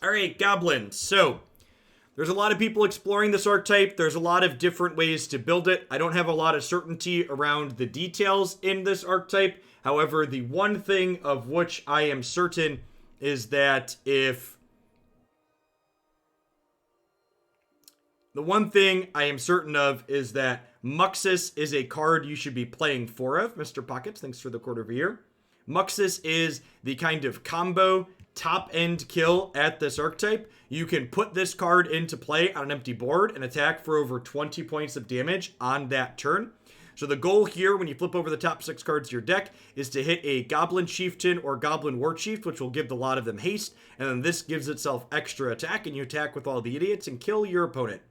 All right, Goblins. So, there's a lot of people exploring this archetype. There's a lot of different ways to build it. I don't have a lot of certainty around the details in this archetype. However, the one thing of which I am certain is that The one thing I am certain of is that Muxus is a card you should be playing 4 of. Mr. Pockets, thanks for the quarter of a year. Muxus is the kind of combo top-end kill at this archetype. You can put this card into play on an empty board and attack for over 20 points of damage on that turn. So the goal here, when you flip over the top 6 cards of your deck, is to hit a Goblin Chieftain or Goblin Warchief, which will give a lot of them haste, and then this gives itself extra attack, and you attack with all the idiots and kill your opponent.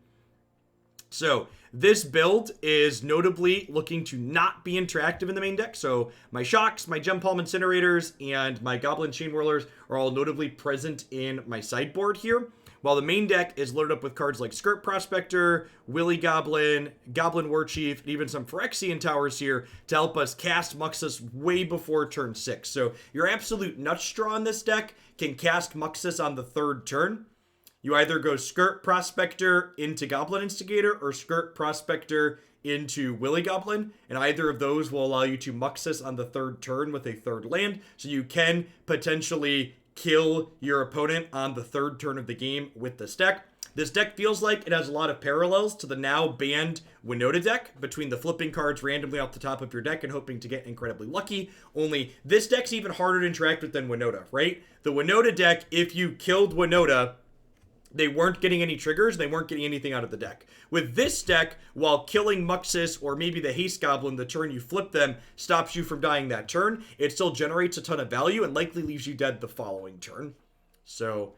So this build is notably looking to not be interactive in the main deck. So my Shocks, my Gempalm Incinerators, and my Goblin Chainwhirlers are all notably present in my sideboard here. While the main deck is loaded up with cards like Skirk Prospector, Wily Goblin, Goblin Warchief, and even some Phyrexian Towers here to help us cast Muxus way before turn 6. So your absolute nutstraw in this deck can cast Muxus on the 3rd turn. You either go Skirk Prospector into Goblin Instigator or Skirk Prospector into Wily Goblin, and either of those will allow you to Muxus on the 3rd turn with a 3rd land, so you can potentially kill your opponent on the 3rd turn of the game with this deck. This deck feels like it has a lot of parallels to the now banned Winota deck, between the flipping cards randomly off the top of your deck and hoping to get incredibly lucky, only this deck's even harder to interact with than Winota, right? The Winota deck, if you killed Winota, they weren't getting any triggers. They weren't getting anything out of the deck. With this deck, while killing Muxus or maybe the Haste Goblin the turn you flip them stops you from dying that turn, it still generates a ton of value and likely leaves you dead the following turn. So,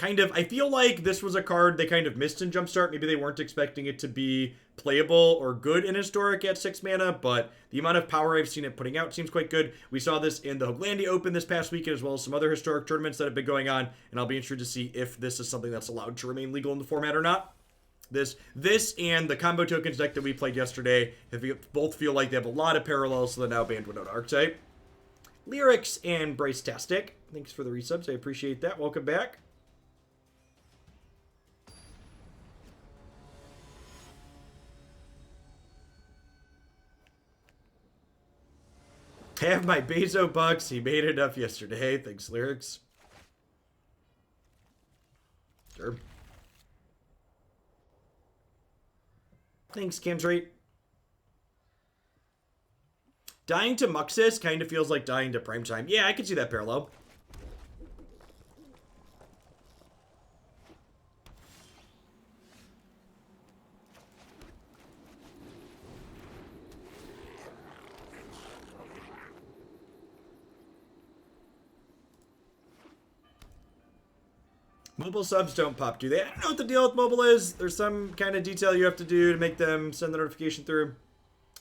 I feel like this was a card they kind of missed in Jumpstart. Maybe they weren't expecting it to be playable or good in Historic at 6 mana, but the amount of power I've seen it putting out seems quite good. We saw this in the Hoaglandia Open this past weekend, as well as some other Historic tournaments that have been going on, and I'll be interested to see if this is something that's allowed to remain legal in the format or not. This and the combo tokens deck that we played yesterday both feel like they have a lot of parallels to the now banned Winota archetype. Lyrics and Brace-tastic, thanks for the resubs. I appreciate that. Welcome back. Have my Bezo bucks. He made enough yesterday. Thanks, Lyrics. Sure. Thanks, Kendrate. Dying to Muxus kind of feels like dying to Primetime. Yeah, I can see that parallel. Mobile subs don't pop, do they? I don't know what the deal with mobile is. There's some kind of detail you have to do to make them send the notification through.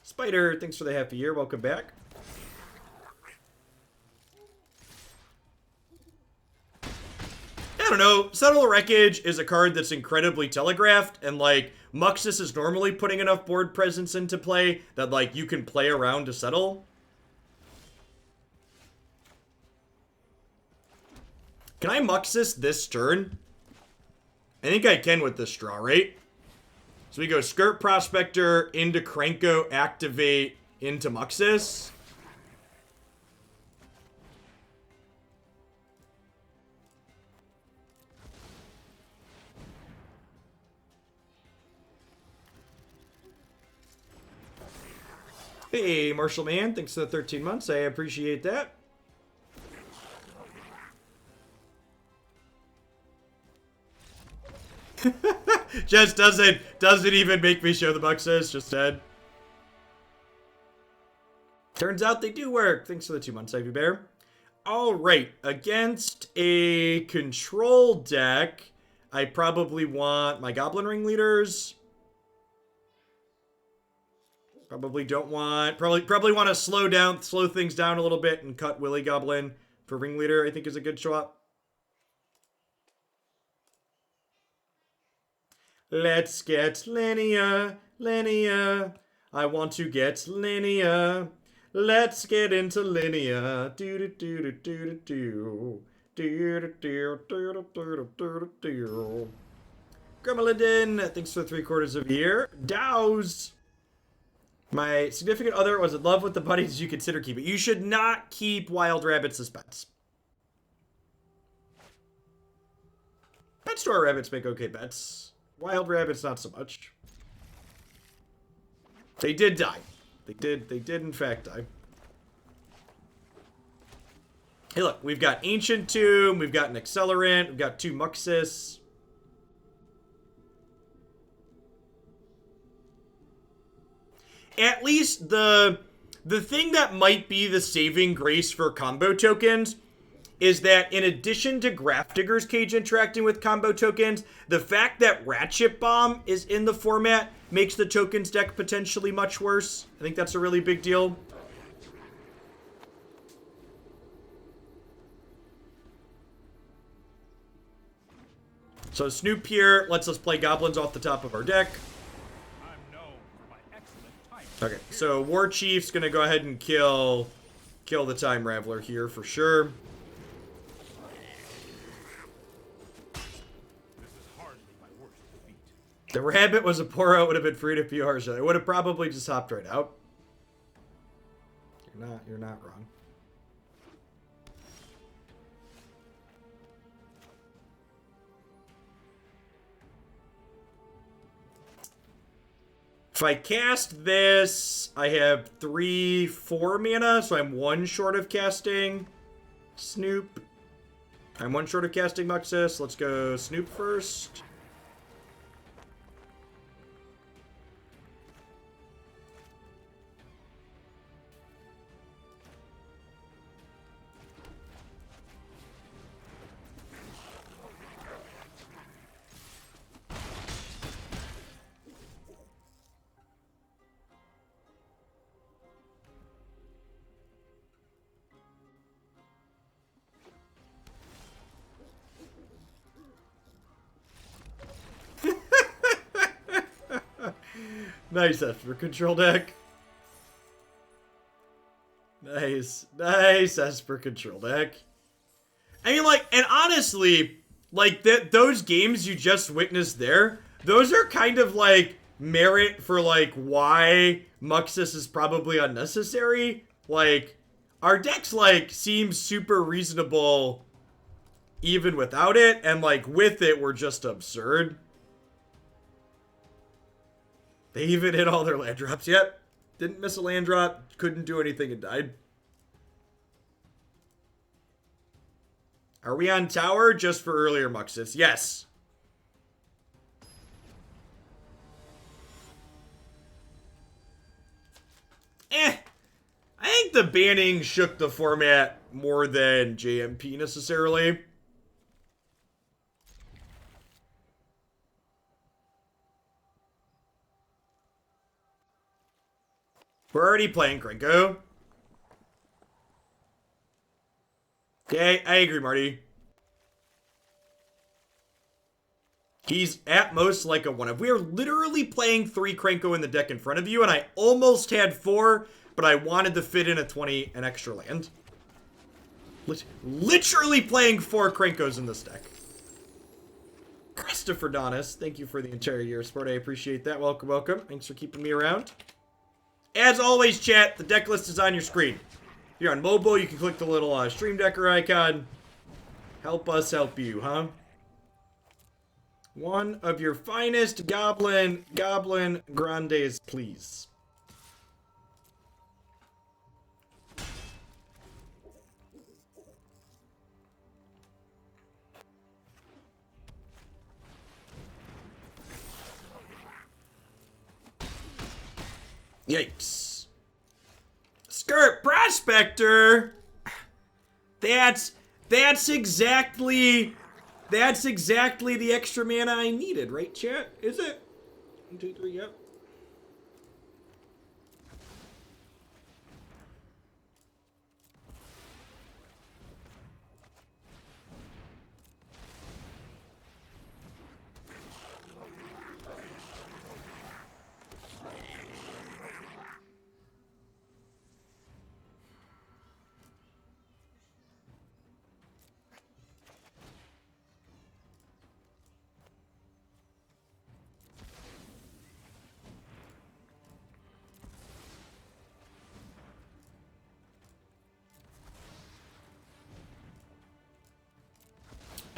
Spider, thanks for the half a year. Welcome back. I don't know. Subtle Wreckage is a card that's incredibly telegraphed, and like Muxus is normally putting enough board presence into play that like you can play around to settle. Can I Muxus this turn? I think I can with this draw, right? So we go Skirk Prospector into Krenko, activate into Muxus. Hey, Marshall Man, thanks for the 13 months. I appreciate that. Just doesn't even make me show the Muxus, just dead. Turns out they do work. Thanks for the 2 months, Ivy Bear. Alright, against a control deck, I probably want my Goblin Ringleaders. Probably want to slow things down a little bit and cut Wily Goblin for Ringleader, I think is a good swap. Let's get linear. I want to get linear. Let's get into linear. Do. Gremlin, thanks for 3/4 of a year. Dows. My significant other was in love with the bunnies you consider keeping. You should not keep wild rabbits as pets. Pet store rabbits make okay pets. Wild rabbits, not so much. They did die. They did in fact die. Hey look, we've got Ancient Tomb, we've got an Accelerant, we've got 2 Muxus. At least the thing that might be the saving grace for combo tokens is that in addition to Grafdigger's Cage interacting with combo tokens, the fact that Ratchet Bomb is in the format makes the tokens deck potentially much worse. I think that's a really big deal. So Snoop here lets us play goblins off the top of our deck. Okay, so Warchief's gonna go ahead and kill the Time Raveler here for sure. The rabbit was a Poro, it would have been free to PR, so it would have probably just hopped right out. You're not wrong. If I cast this, I have 3/4 mana, so I'm 1 short of casting Snoop. I'm 1 short of casting Muxus. Let's go Snoop first. Nice Esper control deck. Nice Esper control deck. I mean, like, and honestly, like, those games you just witnessed there, those are kind of, like, merit for, like, why Muxus is probably unnecessary. Like, our decks, like, seem super reasonable even without it, and, like, with it, we're just absurd. They even hit all their land drops. Yep. Didn't miss a land drop. Couldn't do anything and died. Are we on tower just for earlier Muxus? Yes. I think the banning shook the format more than JMP necessarily. We're already playing Krenko. Okay, I agree, Marty. He's at most like a 1-of. We are literally playing 3 Krenko in the deck in front of you, and I almost had 4, but I wanted to fit in a 20 an extra land. Literally playing 4 Krenkos in this deck. Christopher Donis, thank you for the entire year of support. I appreciate that. Welcome, welcome. Thanks for keeping me around. As always, chat, the deck list is on your screen. If you're on mobile, you can click the little Stream Decker icon. Help us help you, huh? One of your finest Goblin Grandees, please. Yikes. Skirk Prospector. That's exactly the extra mana I needed, right, chat? Is it? 1, 2, 3, yep.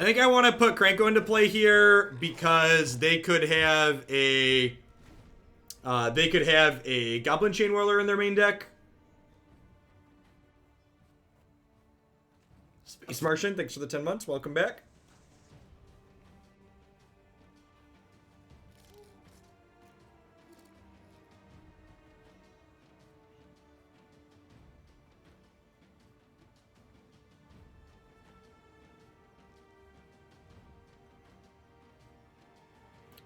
I think I want to put Krenko into play here because they could have a Goblin Chainwhirler in their main deck. Space Martian, thanks for the 10 months. Welcome back.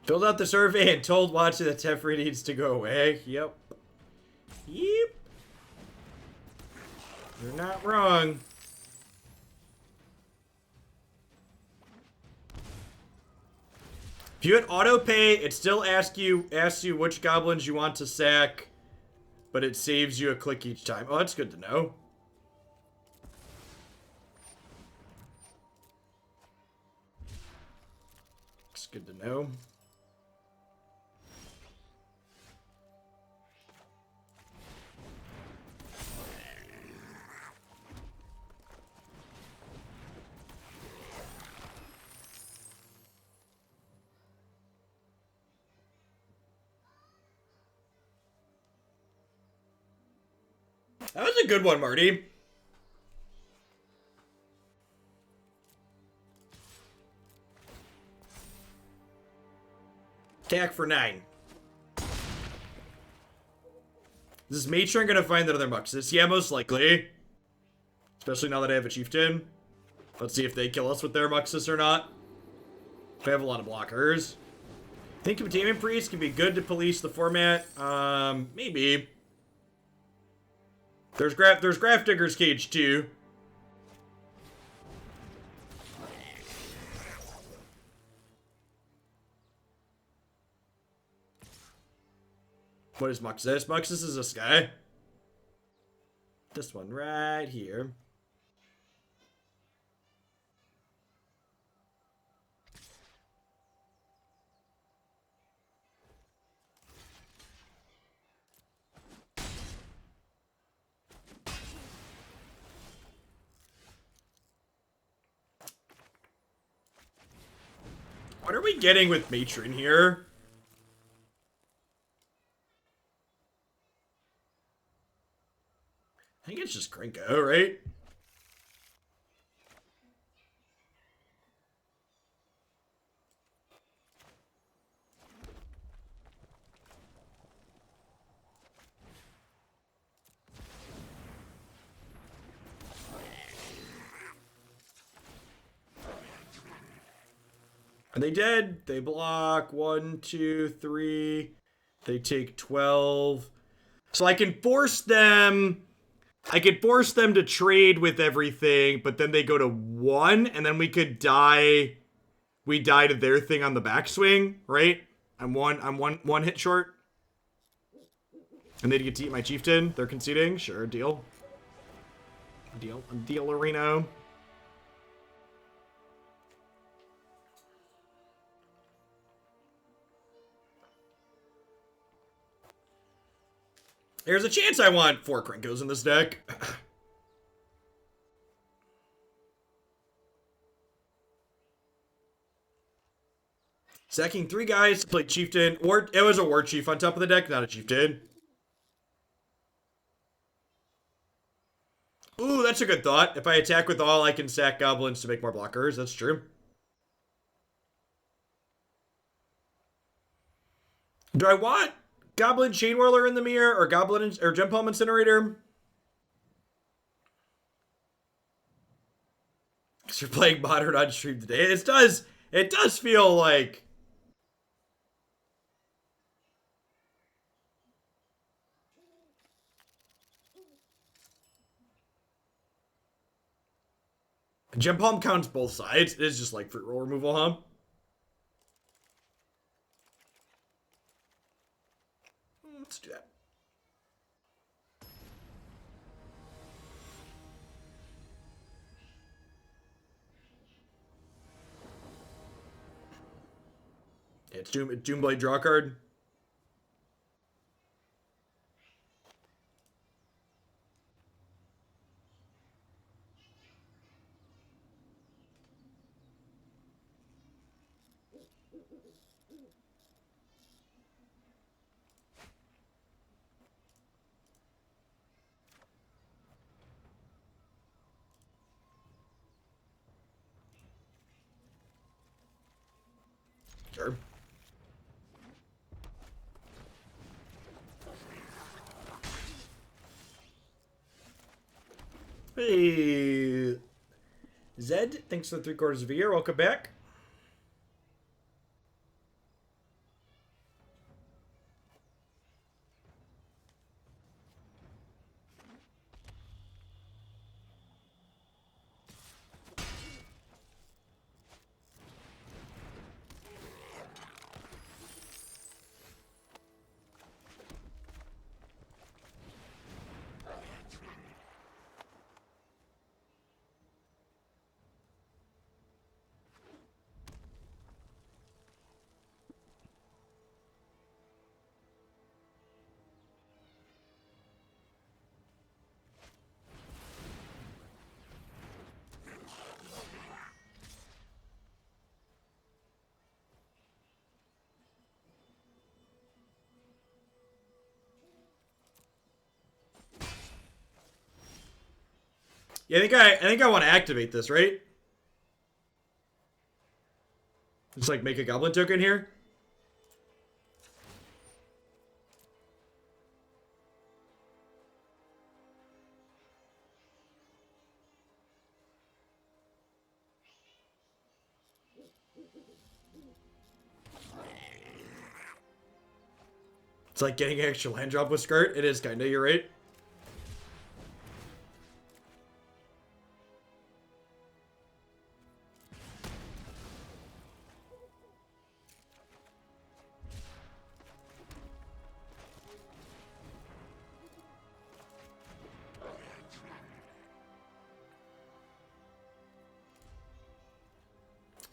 Filled out the survey and told Watcher that Teferi needs to go away. Yep. Yep. You're not wrong. If you hit auto pay, it still asks you which goblins you want to sack, but it saves you a click each time. Oh, that's good to know. It's good to know. That was a good one, Marty. Attack for 9. Is this Matron gonna find another Muxus? Yeah, most likely. Especially now that I have a Chieftain. Let's see if they kill us with their Muxus or not. I have a lot of blockers. I think Containment Priest can be good to police the format. Maybe. There's Grafdigger's Cage too. What is Muxus? Muxus is this guy. This one right here. What are we getting with Matron here? I think it's just Krenko, right? Are they dead? They block 1, 2, 3. They take 12. So I can force them. I could force them to trade with everything, but then they go to 1, and then we could die. We die to their thing on the backswing, right? I'm one hit short. And they get to eat my Chieftain. They're conceding. Sure, deal. Deal, Reno. There's a chance I want 4 Krenkos in this deck. Sacking 3 guys to play Chieftain. Or it was a Warchief on top of the deck, not a Chieftain. Ooh, that's a good thought. If I attack with all, I can sack goblins to make more blockers. That's true. Do I want Goblin Chainwhirler in the mirror or Gempalm Incinerator? Because you're playing Modern on stream today. It does feel like Gempalm counts both sides. It is just like fruit roll removal, huh? Let's do that. Yeah, it's Doomblade draw card. Sure. Hey, Zed, thanks for the 3/4 of a year. Welcome back. Yeah, I think I want to activate this, right? Just like make a goblin token here. It's like getting an extra land drop with Skirt. It is kind of, you're right.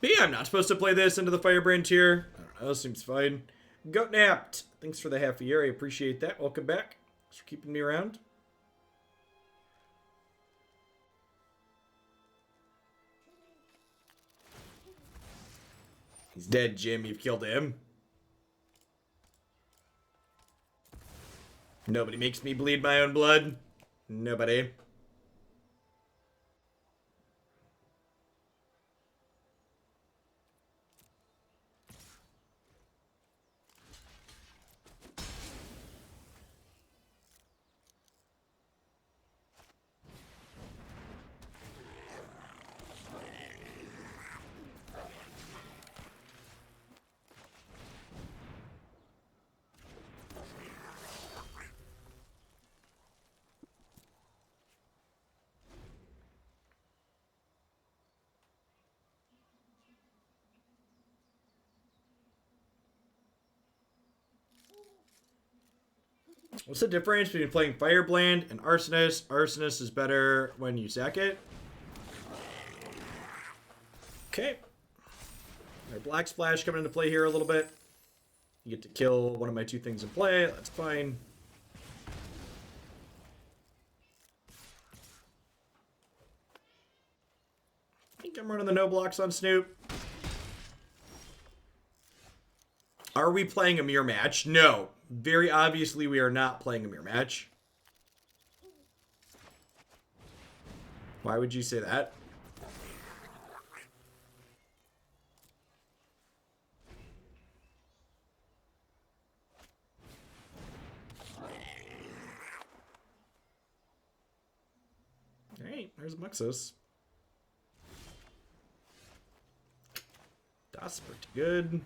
But yeah, I'm not supposed to play this into the Firebrand tier. I don't know, seems fine. Goat Napped, thanks for the half a year. I appreciate that. Welcome back. Thanks for keeping me around. He's dead, Jim. You've killed him. Nobody makes me bleed my own blood. Nobody. What's the difference between playing Firebrand and Arsonist? Arsonist is better when you sack it. Okay. Our Black Splash coming into play here a little bit. You get to kill one of my two things in play. That's fine. I think I'm running the no blocks on Snoop. Are we playing a mirror match? No. Very obviously, we are not playing a mirror match. Why would you say that? Alright, there's Muxus. That's pretty good.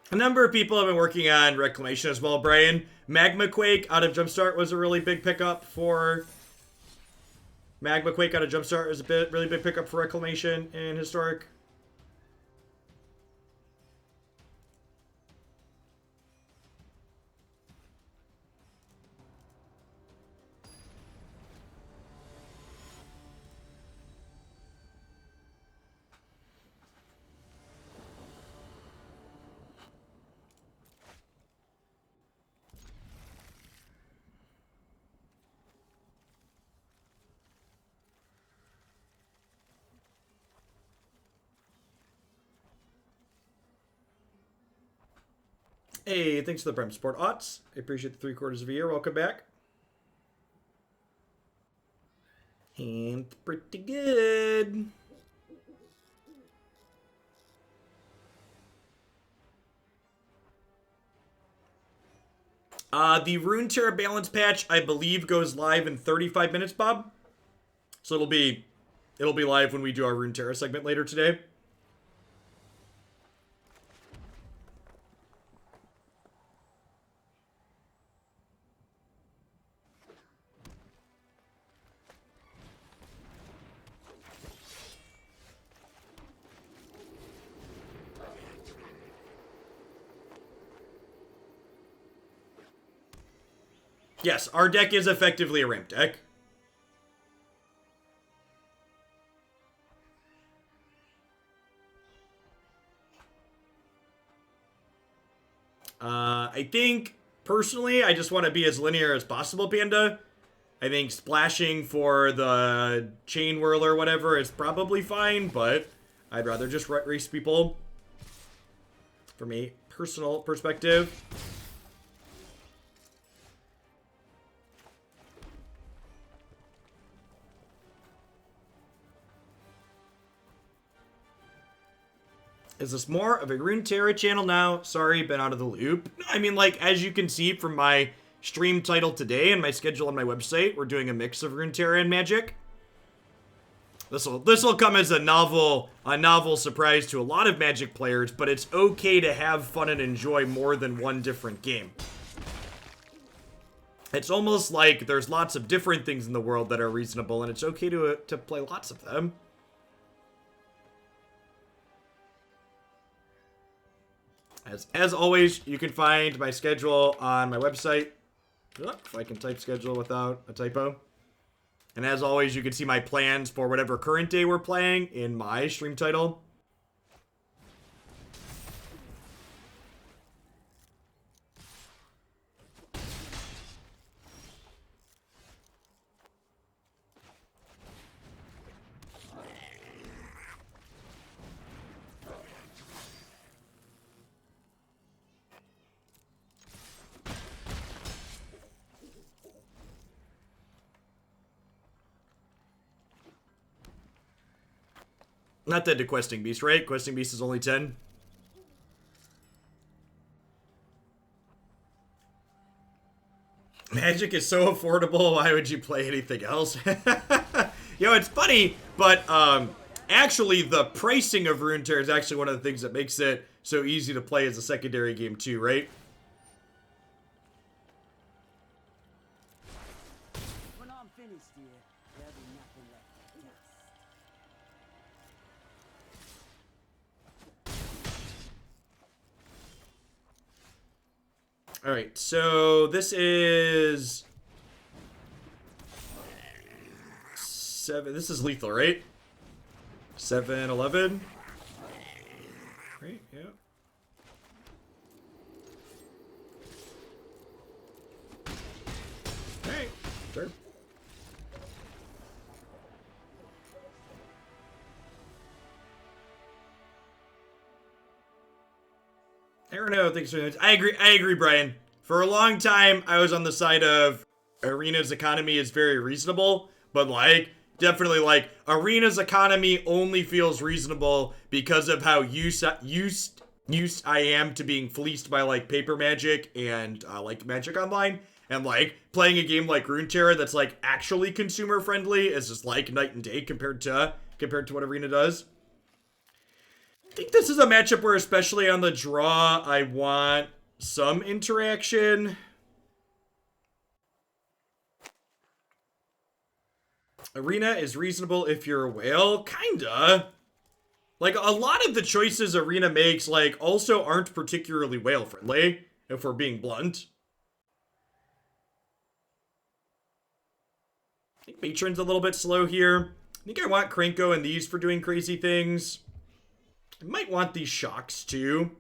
A number of people have been working on Reclamation as well, Brian. Magma Quake out of Jumpstart was a really big pickup for... Magma Quake out of Jumpstart is a really big pickup for Reclamation in Historic. Hey, thanks for the Prime support, Otts. I appreciate the 3/4 of a year. Welcome back. And pretty good. The Runeterra balance patch, I believe, goes live in 35 minutes, Bob. So it'll be live when we do our Runeterra segment later today. Yes, our deck is effectively a ramp deck. I think, personally, I just want to be as linear as possible, Panda. I think splashing for the Chainwhirler or whatever is probably fine, but I'd rather just race people from a personal perspective. Is this more of a Runeterra channel now? Sorry, been out of the loop. I mean, like, as you can see from my stream title today and my schedule on my website, we're doing a mix of Runeterra and Magic. This'll come as a novel surprise to a lot of Magic players, but it's okay to have fun and enjoy more than one different game. It's almost like there's lots of different things in the world that are reasonable, and it's okay to play lots of them. As always, you can find my schedule on my website. If I can type schedule without a typo. And as always, you can see my plans for whatever current day we're playing in my stream title. Not dead to Questing Beast, right? Questing Beast is only 10. Magic is so affordable, why would you play anything else? Yo, it's funny, but actually the pricing of Runeterra is actually one of the things that makes it so easy to play as a secondary game too, right? When I'm finished here, there'll be nothing left to dust. Alright, so this is 7. This is lethal, right? 7-11. Right, yeah. Alright, sure. I don't know, thanks so much. I agree, Brian. For a long time, I was on the side of Arena's economy is very reasonable, but like, definitely like, Arena's economy only feels reasonable because of how used I am to being fleeced by like Paper Magic and like Magic Online. And like, playing a game like Runeterra that's like actually consumer friendly is just like night and day compared to what Arena does. think this is a matchup where, especially on the draw, I want some interaction. Arena is reasonable if you're a whale. Kinda. Like, a lot of the choices Arena makes, like, also aren't particularly whale-friendly, if we're being blunt. I think Matron's a little bit slow here. I think I want Krenko and these for doing crazy things. I might want these shocks, too.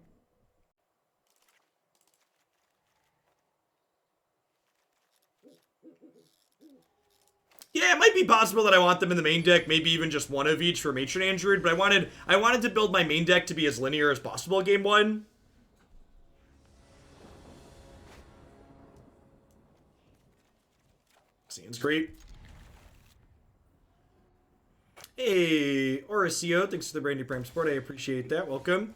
Yeah, it might be possible that I want them in the main deck, maybe even just one of each for Matron and Druid, but I wanted to build my main deck to be as linear as possible game one. Seems great. Hey, Oracio, thanks for the Brandy Prime support. I appreciate that. Welcome.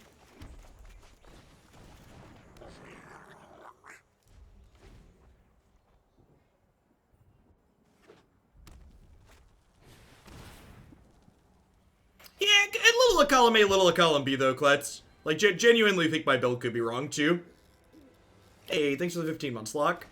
Yeah, a little of column A, little of column B, though, Klutz. Like, genuinely think my build could be wrong, too. Hey, thanks for the 15 months lock.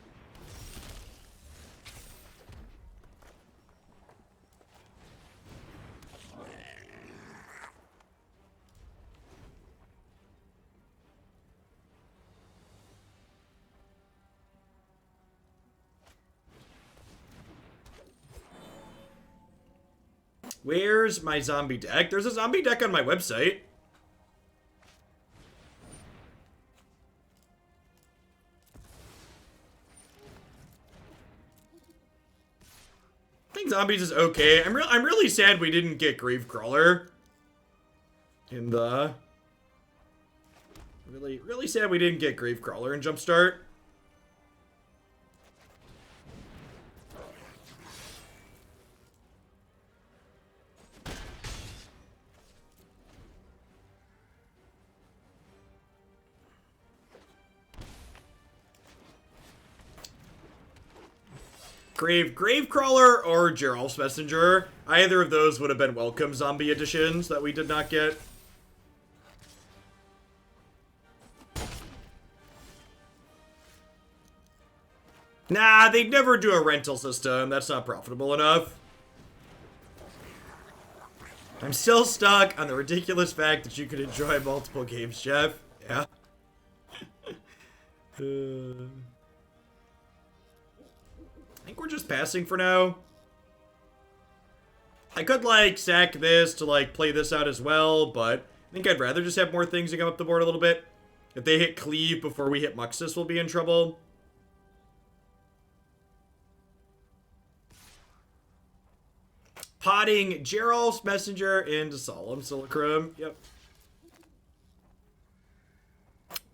Where's my zombie deck? There's a zombie deck on my website. I think zombies is okay. I'm really sad we didn't get Gravecrawler in the... Really sad we didn't get Gravecrawler in Jumpstart. Gravecrawler or Geralf's Messenger. Either of those would have been welcome zombie additions that we did not get. Nah, they'd never do a rental system. That's not profitable enough. I'm still stuck on the ridiculous fact that you could enjoy multiple games, Jeff. Yeah. I think we're just passing for now. I could, like, sack this to, like, play this out as well, but I think I'd rather just have more things to come up the board a little bit. If they hit Cleave before we hit Muxus, we'll be in trouble. Potting Geralf's Messenger into Solemn Silacrum. Yep.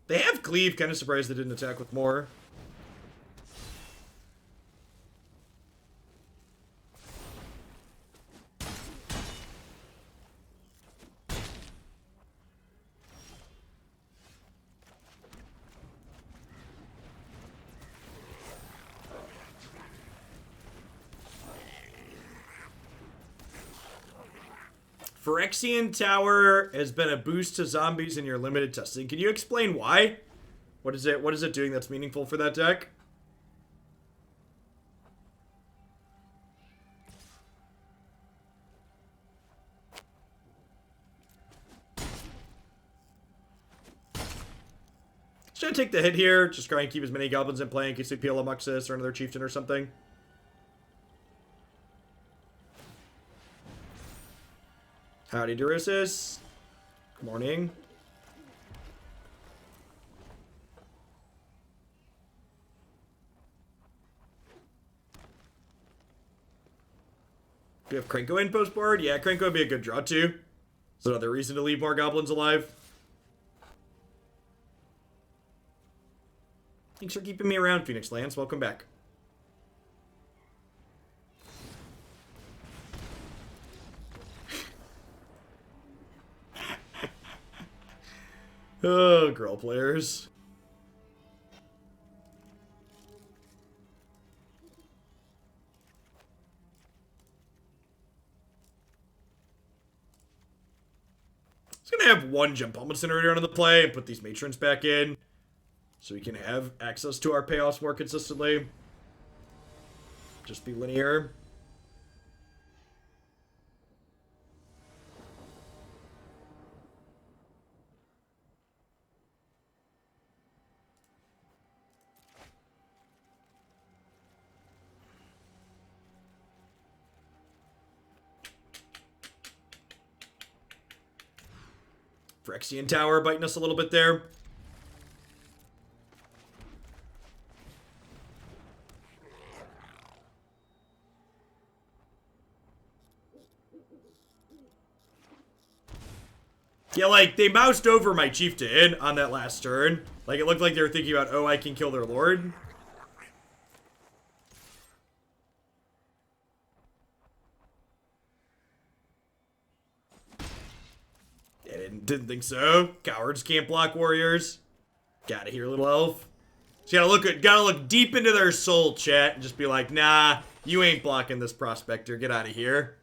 They have Cleave. Kind of surprised they didn't attack with more. Phyrexian Tower has been a boost to zombies in your limited testing. Can you explain why? What is it doing that's meaningful for that deck? Should I take the hit here? Just try and keep as many goblins in play in case we peel a Muxus or another chieftain or something. Howdy, Durusis. Good morning. Do we have Krenko in post board? Yeah, Krenko would be a good draw too. It's another reason to leave more goblins alive. Thanks for keeping me around, Phoenix Lance. Welcome back. Oh, girl players. I was gonna have one Gempalm Incinerator into the play and put these Matrons back in, so we can have access to our payoffs more consistently. Just be linear. Phyrexian Tower biting us a little bit there. Yeah, like, they moused over my Chieftain on that last turn. Like, it looked like they were thinking about, oh, I can kill their Lord. I didn't think so. Cowards can't block warriors. Got it here, little elf. So gotta look deep into their soul, chat, and just be like, nah, you ain't blocking this prospector. Get out of here.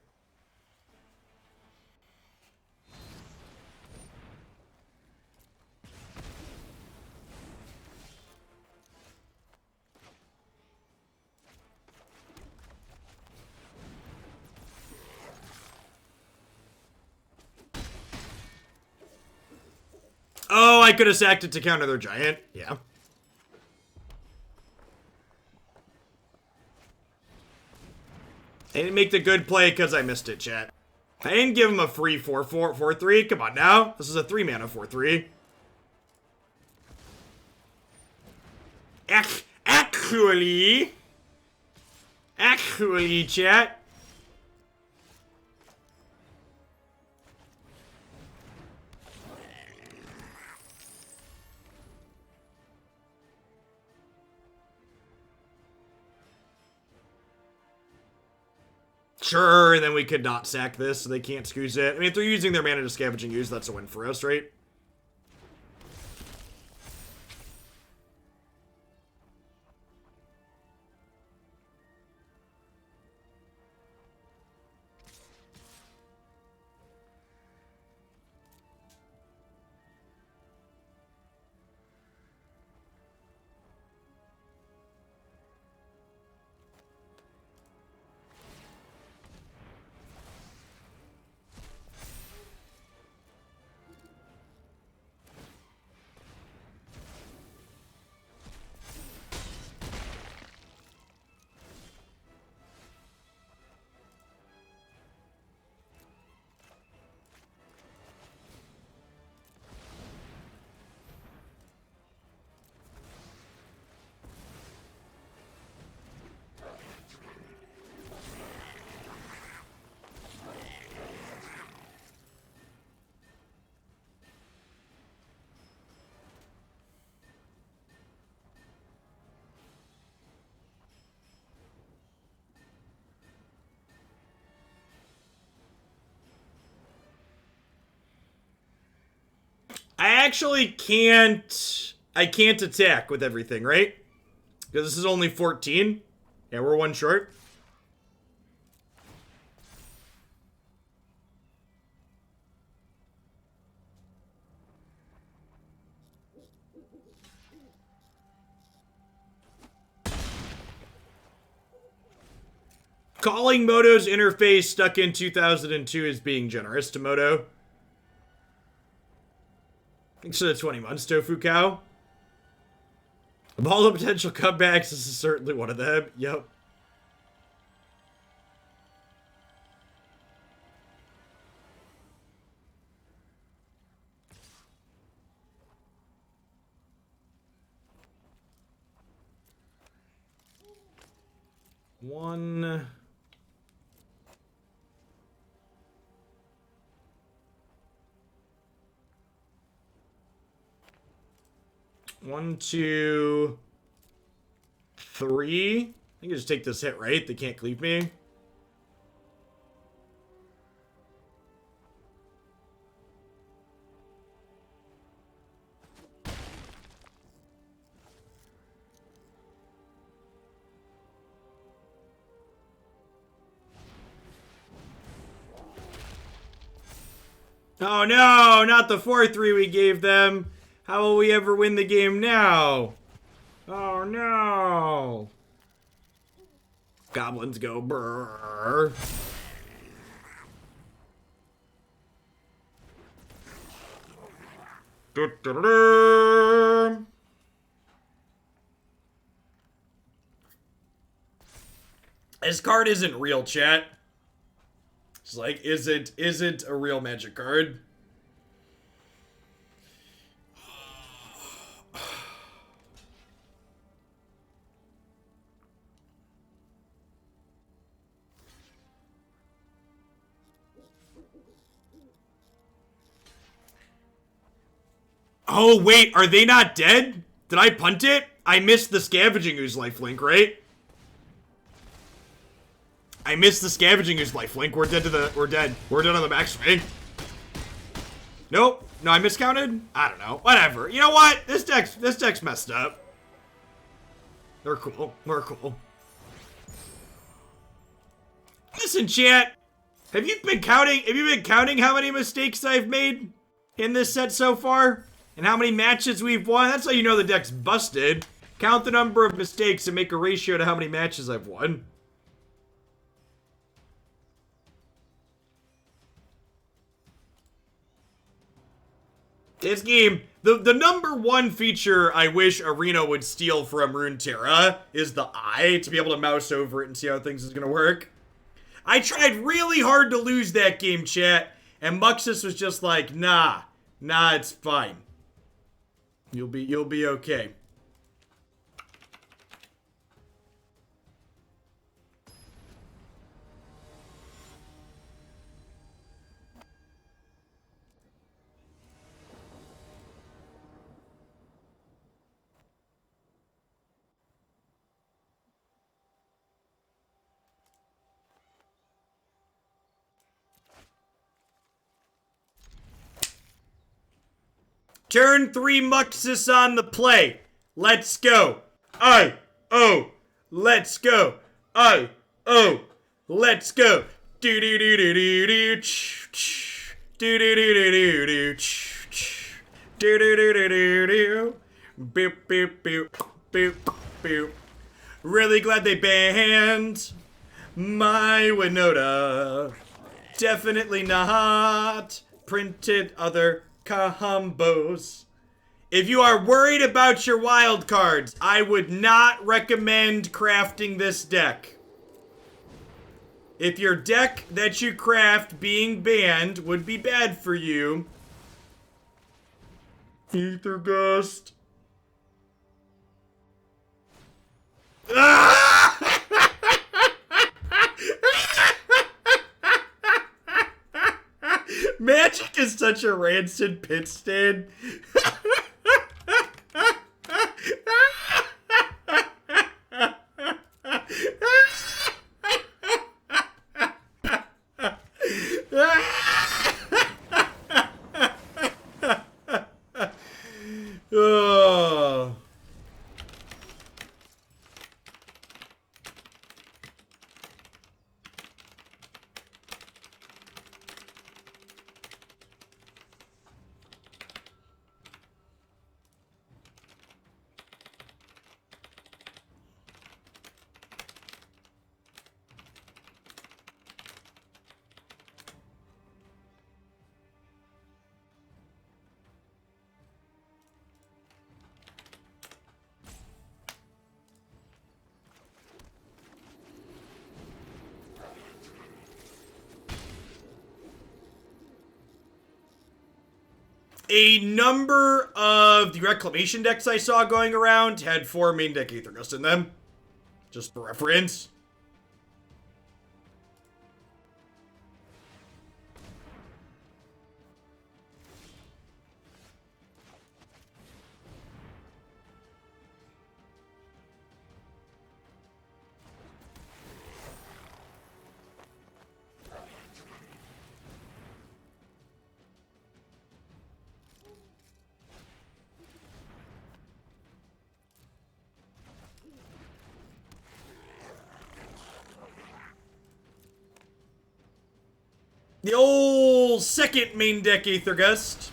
Oh, I could have sacked it to counter their giant. Yeah. I didn't make the good play because I missed it, chat. I didn't give him a free 4-4-4-3. Come on now. This is a 3-mana 4-3. Actually, chat. Sure, then we could not sack this, so they can't squeeze it. I mean, if they're using their mana to Scavenging Ooze, that's a win for us, right? I actually can't... I can't attack with everything, right? Because this is only 14. Yeah, we're one short. Calling Moto's interface stuck in 2002 is being generous to Moto. Thanks for the 20 months, Tofu Cow. Of all the potential comebacks, this is certainly one of them. Yep. One... 1, 2, 3. I think I just take this hit, right? They can't cleave me. Oh no, not the 4-3 we gave them. How will we ever win the game now? Oh no. Goblins go brrr. This card isn't real, chat. It's like, isn't a real Magic card. Oh, wait, are they not dead? Did I punt it? I missed the Scavenging Ooze lifelink, right? I missed the Scavenging Ooze lifelink. We're dead to the, we're dead. We're dead on the backswing. Nope. No, I miscounted? I don't know. Whatever. You know what? This deck's messed up. They're cool. We're cool. Listen, chat. Have you been counting how many mistakes I've made in this set so far? And how many matches we've won? That's how you know the deck's busted. Count the number of mistakes and make a ratio to how many matches I've won. This game, the number one feature I wish Arena would steal from Runeterra is the eye, to be able to mouse over it and see how things is gonna work. I tried really hard to lose that game, chat, and Muxus was just like, nah, it's fine. You'll be okay. Turn 3 Muxus on the play. Let's go. Let's go. Let's go. Do do do do do do. Do do do do do do. Do do do do do do. Boop boop boop boop boop. Really glad they banned my Winota. Definitely not printed other combos. If you are worried about your wild cards, I would not recommend crafting this deck. If your deck that you craft being banned would be bad for you, Ether Gust. Magic is such a rancid pit stand. Oh. A number of the Reclamation decks I saw going around had 4 main deck Aether Gust in them. Just for reference. The old second main deck Aether Gust.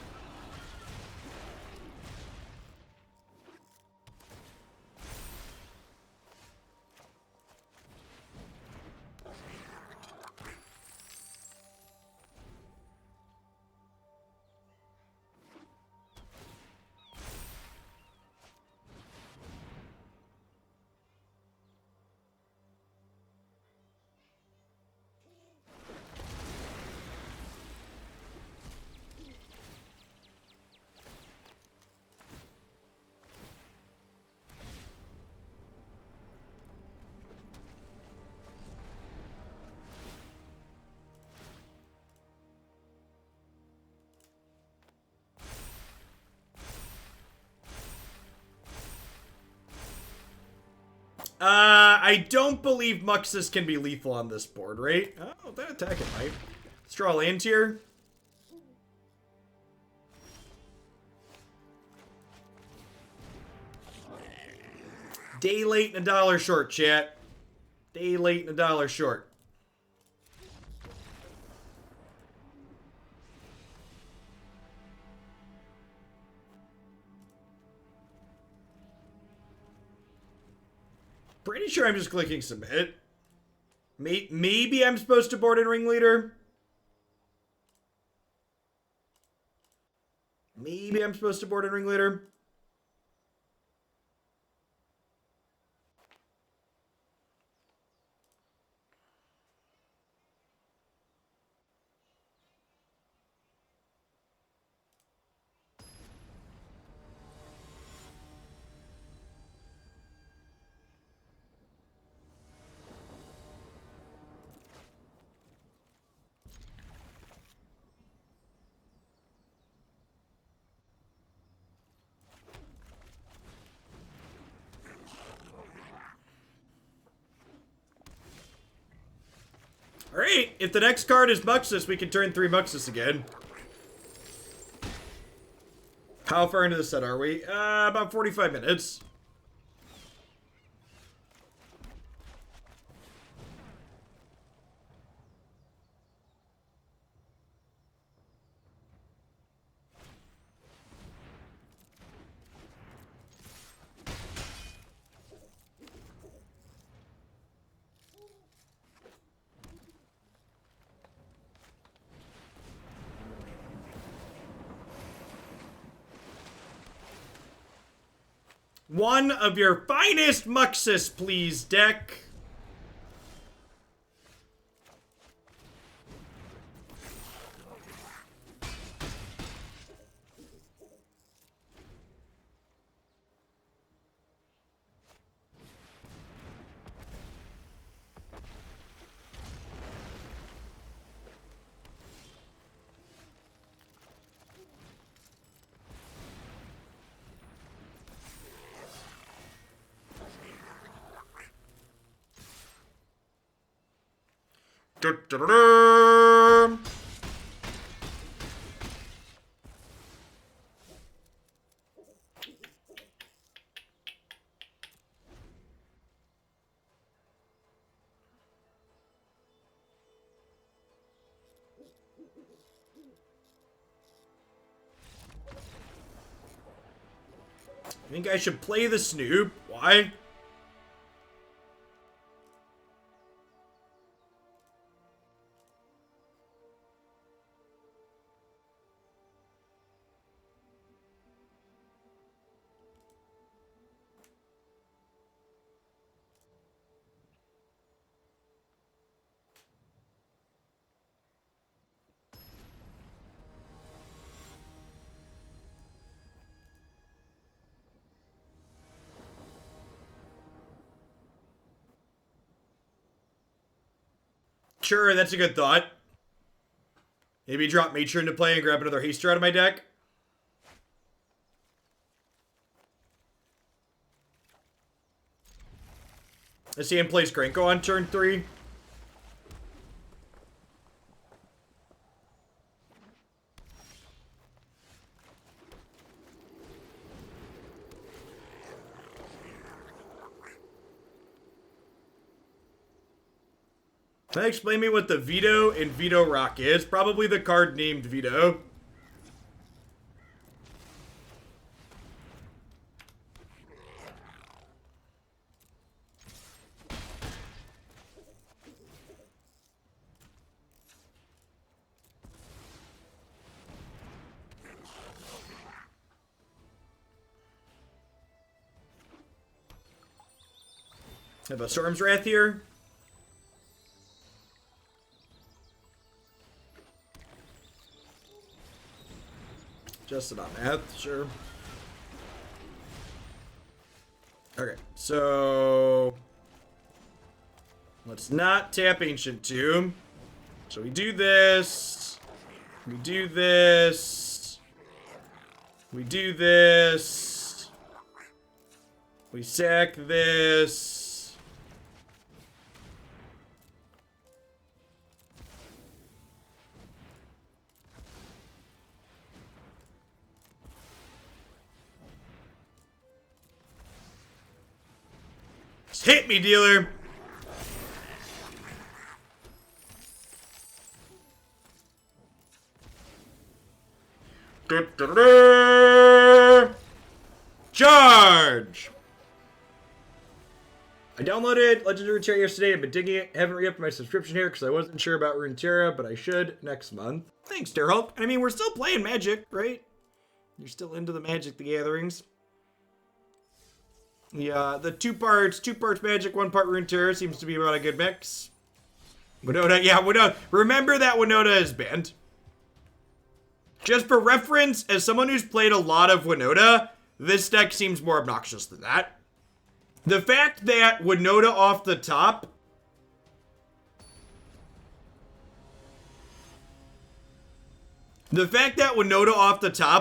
I don't believe Muxus can be lethal on this board, right? Oh, that attack it might. Let's draw a land here. Day late and $1 short, chat. Day late and $1 short. Pretty sure I'm just clicking submit. Maybe I'm supposed to board in Ringleader. Maybe I'm supposed to board in Ringleader. Alright, if the next card is Muxus, we can turn 3 Muxus again. How far into the set are we? About 45 minutes. One of your finest Muxus, please, deck. Da-da-da-da. I think I should play the Snoop. Why? Sure, that's a good thought. Maybe drop Matron to play and grab another Haster out of my deck. Let's see him plays Krenko on turn 3. Can you explain me what the Veto and Veto Rock is? Probably the card named Veto. Have a Storm's Wrath here. Just about math, sure. Okay, so let's not tap Ancient Tomb. So we do this. We do this. We do this. We sack this. Hit me, dealer! Charge! I downloaded Legendary Runeterra yesterday. I've been digging it. Haven't re-upped my subscription here because I wasn't sure about Runeterra, but I should next month. Thanks, Darrell. I mean, we're still playing Magic, right? You're still into the Magic the Gatherings. Yeah, the two parts Magic, 1 part Runeterra seems to be about a good mix. Winota, yeah, Winota. Remember that Winota is banned. Just for reference, as someone who's played a lot of Winota, this deck seems more obnoxious than that. The fact that Winota off the top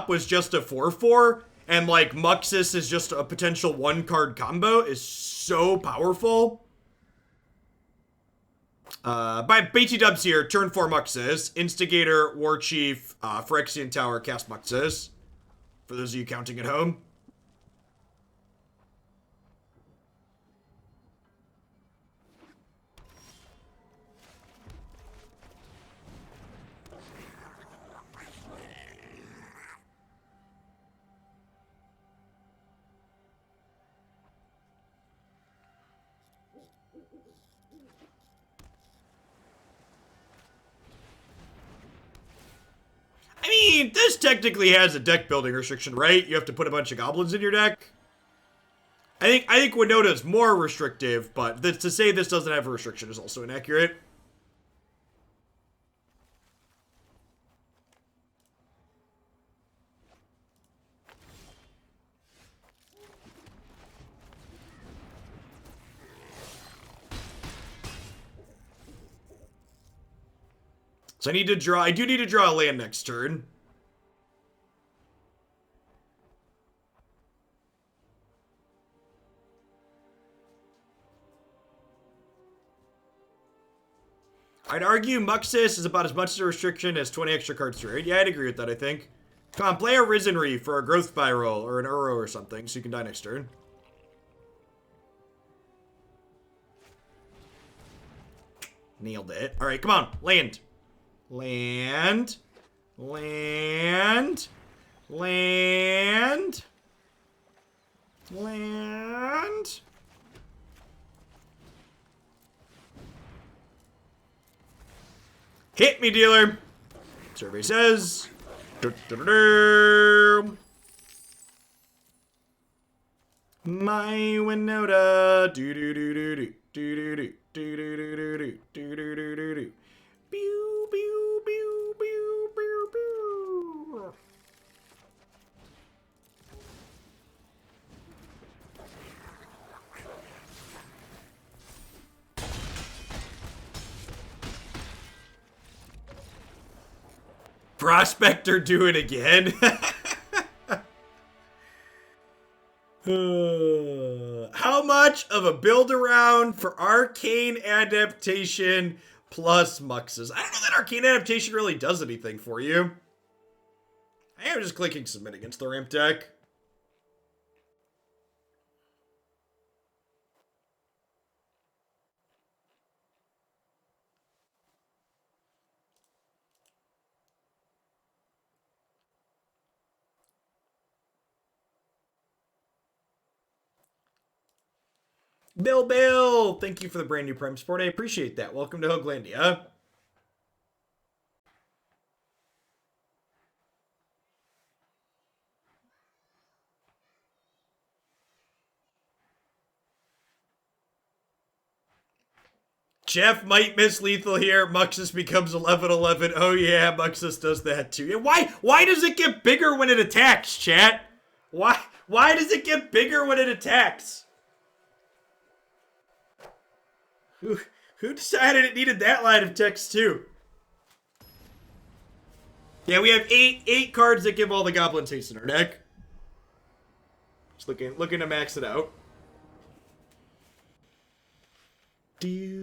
was just a 4/4 and like Muxus is just a potential 1-card combo is so powerful. By BT Dubs here, turn 4 Muxus, Instigator, Warchief, Phyrexian Tower, cast Muxus. For those of you counting at home. I mean, this technically has a deck building restriction, right? You have to put a bunch of goblins in your deck. I think Winota is more restrictive, but to say this doesn't have a restriction is also inaccurate. So I do need to draw a land next turn. I'd argue Muxus is about as much a restriction as 20 extra cards to raid. Yeah, I'd agree with that, I think. Come on, play a Risenry for a Growth Spiral or an Uro or something so you can die next turn. Nailed it. Alright, come on, land. Land. Land. Land. Land. Hit me, dealer. Survey says. My Winota. Do do do do do do do do do do do do do do do do. Pew pew pew pew pew pew. Prospector do it again. How much of a build around for Arcane Adaptation plus Muxus? I don't know that Arcane Adaptation really does anything for you. I am just clicking submit against the ramp deck. Bill, thank you for the brand new Prime support. I appreciate that. Welcome to Hoaglandia. Jeff might miss lethal here. Muxus becomes 11-11. Oh yeah, Muxus does that too. Why does it get bigger when it attacks, chat? Why does it get bigger when it attacks? Who decided it needed that line of text too? Yeah, we have eight cards that give all the goblin taste in our deck. Just looking to max it out. Do.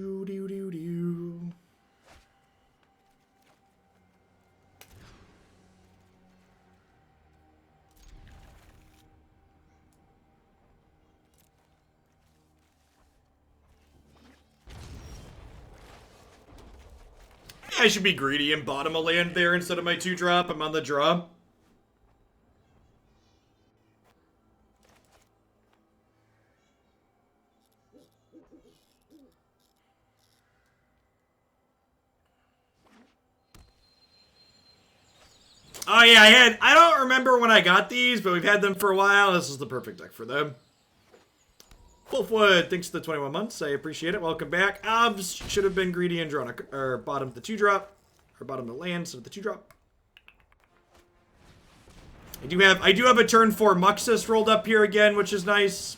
I should be greedy and bottom a land there instead of my 2-drop. I'm on the draw. Oh yeah, I don't remember when I got these, but we've had them for a while. This is the perfect deck for them. Wolfwood, thanks for the 21 months. I appreciate it. Welcome back. Obs should have been greedy and drawn or bottom the 2-drop. Or bottom the land instead of the 2-drop. I do have a turn 4 Muxus rolled up here again, which is nice.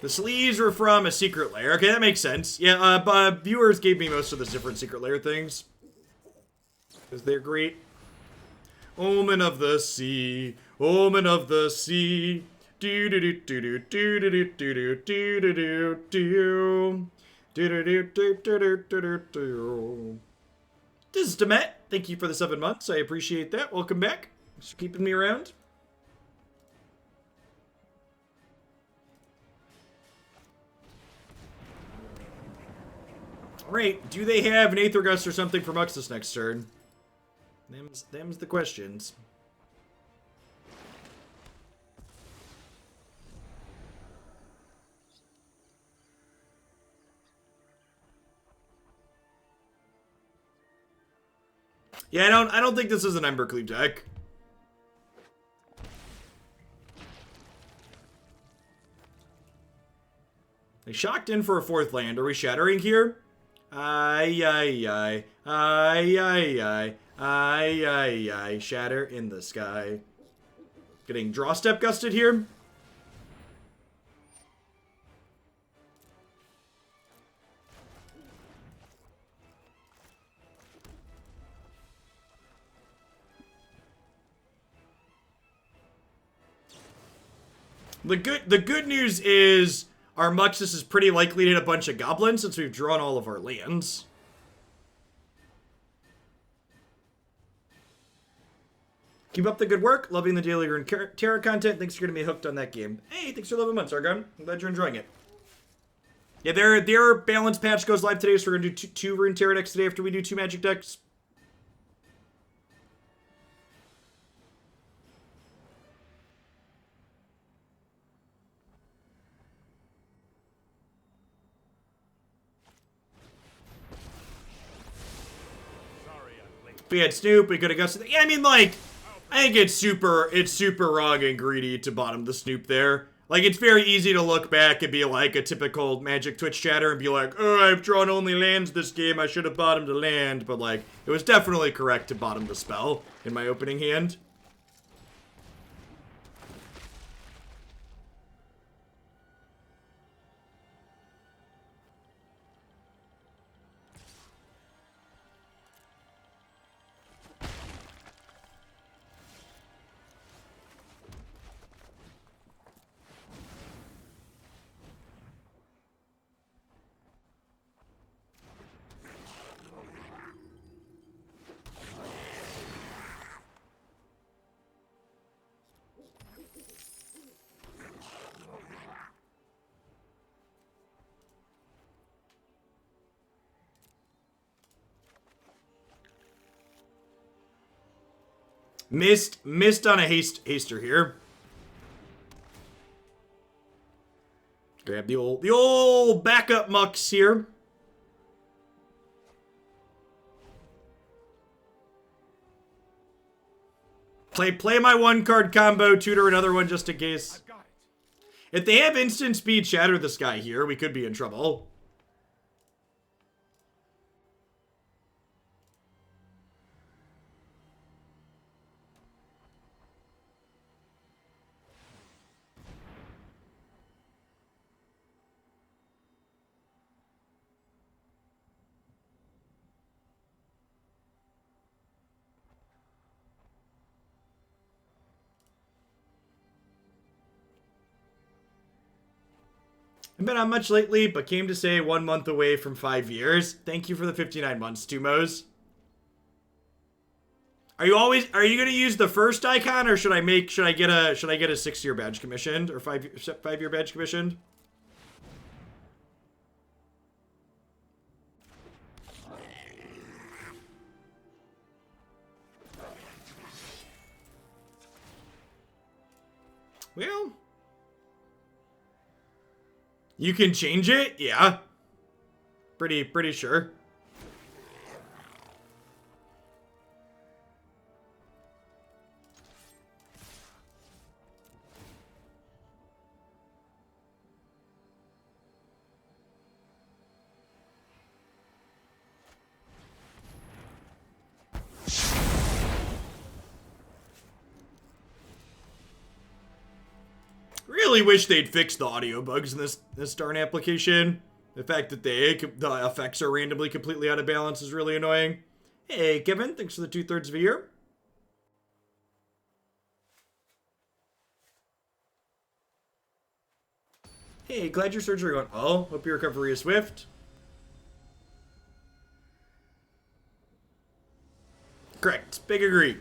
The sleeves were from a secret lair. Okay, that makes sense. Yeah, but viewers gave me most of the different secret lair things. Because they're great. Omen of the sea. Omen of the sea. Do do do do do do do do do do do do do. Do do do do do do do do. This is Demet. Thank you for the 7 months. I appreciate that. Welcome back. Thanks for keeping me around. Alright, do they have an Aether Gust or something for Muxus next turn? Them's the questions. Yeah, I don't think this is an Embercleave deck. They shocked in for a 4th land. Are we shattering here? Aye. Shatter in the sky. Getting draw step gusted here. The good news is our Muxus is pretty likely to hit a bunch of goblins since we've drawn all of our lands. Keep up the good work. Loving the daily Rune Terror content. Thanks for getting me hooked on that game. Hey, thanks for 11 months, Argon. I'm glad you're enjoying it. Yeah, their balance patch goes live today, so we're going to do two Rune Terror decks today after we do 2 Magic decks. If we had Snoop, we could have got. Yeah, I mean, like, I think it's super wrong and greedy to bottom the Snoop there. Like, it's very easy to look back and be like a typical Magic Twitch chatter and be like, oh, I've drawn only lands this game, I should have bottomed a land. But, like, it was definitely correct to bottom the spell in my opening hand. Missed on a haster here. Grab the old backup Mux here. Play my 1-card combo, tutor another one just in case. If they have instant speed shatter this guy here, we could be in trouble. I've been on much lately, but came to say 1 month away from 5 years. Thank you for the 59 months, Tumos. Are you gonna use the first icon, or should I get a 6-year badge commissioned or 5-year badge commissioned? Well, you can change it? Yeah. Pretty sure. Really wish they'd fix the audio bugs in this darn application. The fact that the effects are randomly completely out of balance is really annoying. Hey, Kevin, thanks for the 2/3 of a year. Hey, glad your surgery went well. Hope your recovery is swift. Correct. Big agree.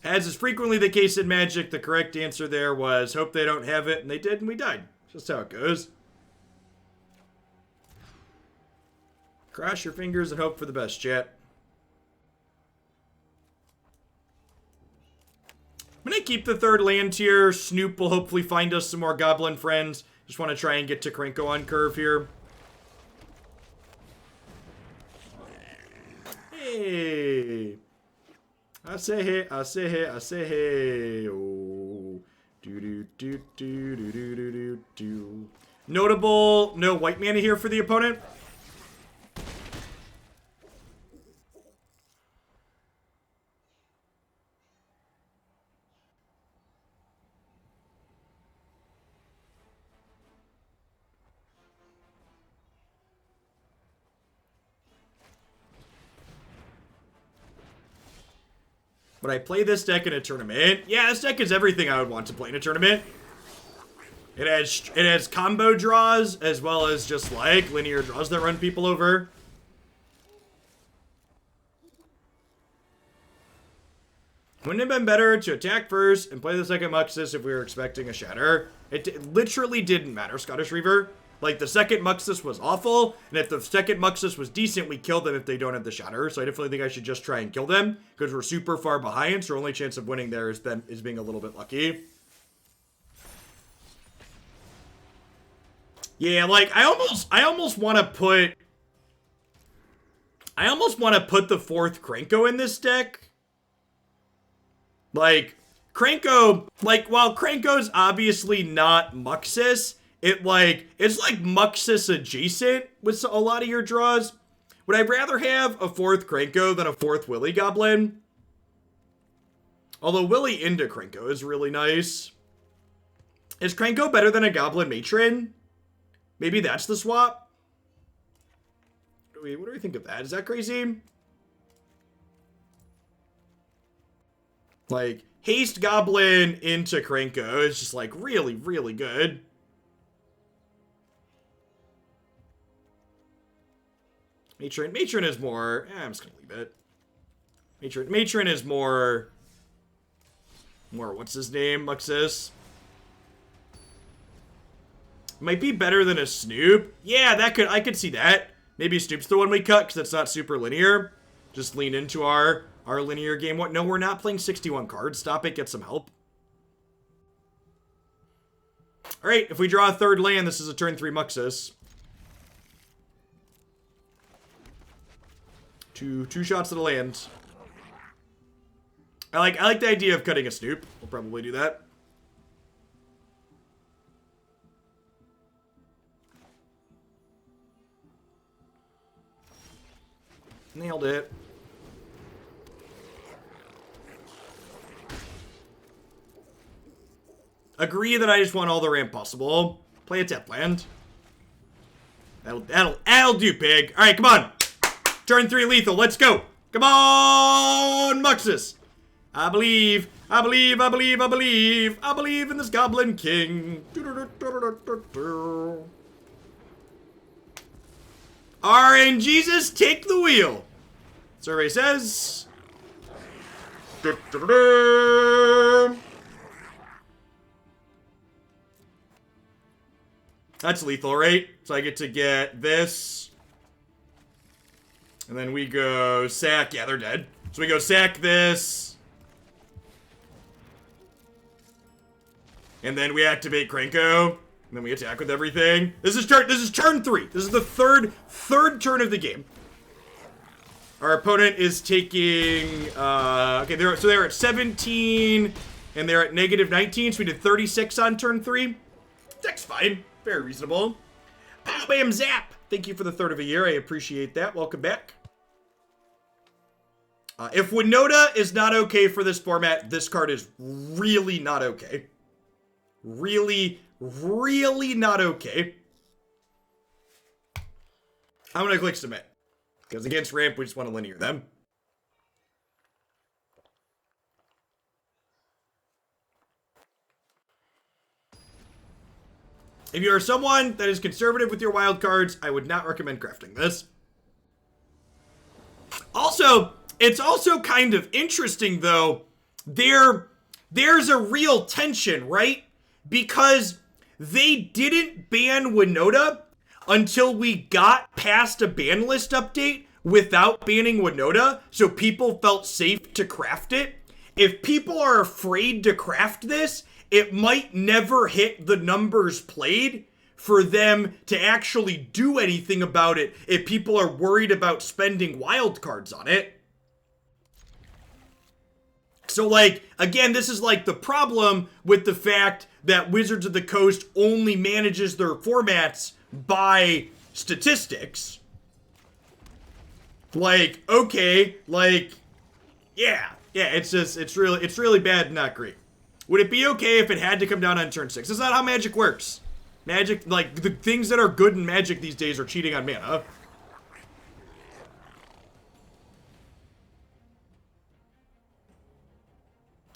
As is frequently the case in Magic, the correct answer there was hope they don't have it, and they did, and we died. Just how it goes. Cross your fingers and hope for the best, chat. I'm gonna keep the 3rd land here. Snoop will hopefully find us some more goblin friends. Just want to try and get to Krenko on curve here. Hey. I say hey. Oh. Do. Notable, no white mana here for the opponent. Would I play this deck in a tournament? Yeah, this deck is everything I would want to play in a tournament. It has combo draws as well as just like linear draws that run people over. Wouldn't it have been better to attack first and play the second Muxus if we were expecting a shatter? It literally didn't matter, Scottish Reaver. Like, the second Muxus was awful, and if the second Muxus was decent, we kill them if they don't have the shatter. So I definitely think I should just try and kill them, because we're super far behind, so our only chance of winning there is being a little bit lucky. Yeah, like, I almost want to put the 4th Krenko in this deck. Like, Krenko, like, while Krenko's obviously not Muxus, it's like Muxus adjacent with a lot of your draws. Would I rather have a 4th Krenko than a 4th Wily Goblin? Although Wily into Krenko is really nice. Is Krenko better than a Goblin Matron? Maybe that's the swap? What do we think of that? Is that crazy? Like, Haste Goblin into Krenko is just like really, really good. Matron is more, I'm just gonna leave it. Matron is more, what's his name, Muxus? Might be better than a Snoop. Yeah, I could see that. Maybe Snoop's the one we cut because it's not super linear. Just lean into our our linear game. What? No, we're not playing 61 cards. Stop it. Get some help. All right, if we draw a third land, this is a turn 3 Muxus. Two shots to the land. I like the idea of cutting a Snoop. We'll probably do that. Nailed it. Agree that I just want all the ramp possible. Play a tap land. That'll do, pig. All right, come on. Turn 3 lethal. Let's go. Come on, Muxus. I believe in this Goblin King. RNGesus, take the wheel. Survey says. That's lethal, right? So I get to get this. And then we go sack. Yeah, they're dead. So we go sack this. And then we activate Krenko. And then we attack with everything. This is turn 3. This is the third turn of the game. Our opponent is taking okay, they're at 17 and they're at -19, so we did 36 on turn 3. That's fine. Very reasonable. Pow bam zap! Thank you for the third of a year. I appreciate that. Welcome back. If Winota is not okay for this format, this card is really not okay. Really not okay. I'm gonna click submit. Because against ramp, we just want to linear them. If you are someone that is conservative with your wild cards, I would not recommend crafting this. Also, it's also kind of interesting, though. There's a real tension, right? Because they didn't ban Winota until we got past a ban list update without banning Winota, so people felt safe to craft it. If people are afraid to craft this, it might never hit the numbers played for them to actually do anything about it if people are worried about spending wild cards on it. So, like, again, this is like the problem with the fact that Wizards of the Coast only manages their formats by statistics. Like, okay, like, yeah, it's really bad and not great. Would it be okay if it had to come down on turn 6? That's not how Magic works. Magic, like, the things that are good in Magic these days are cheating on mana.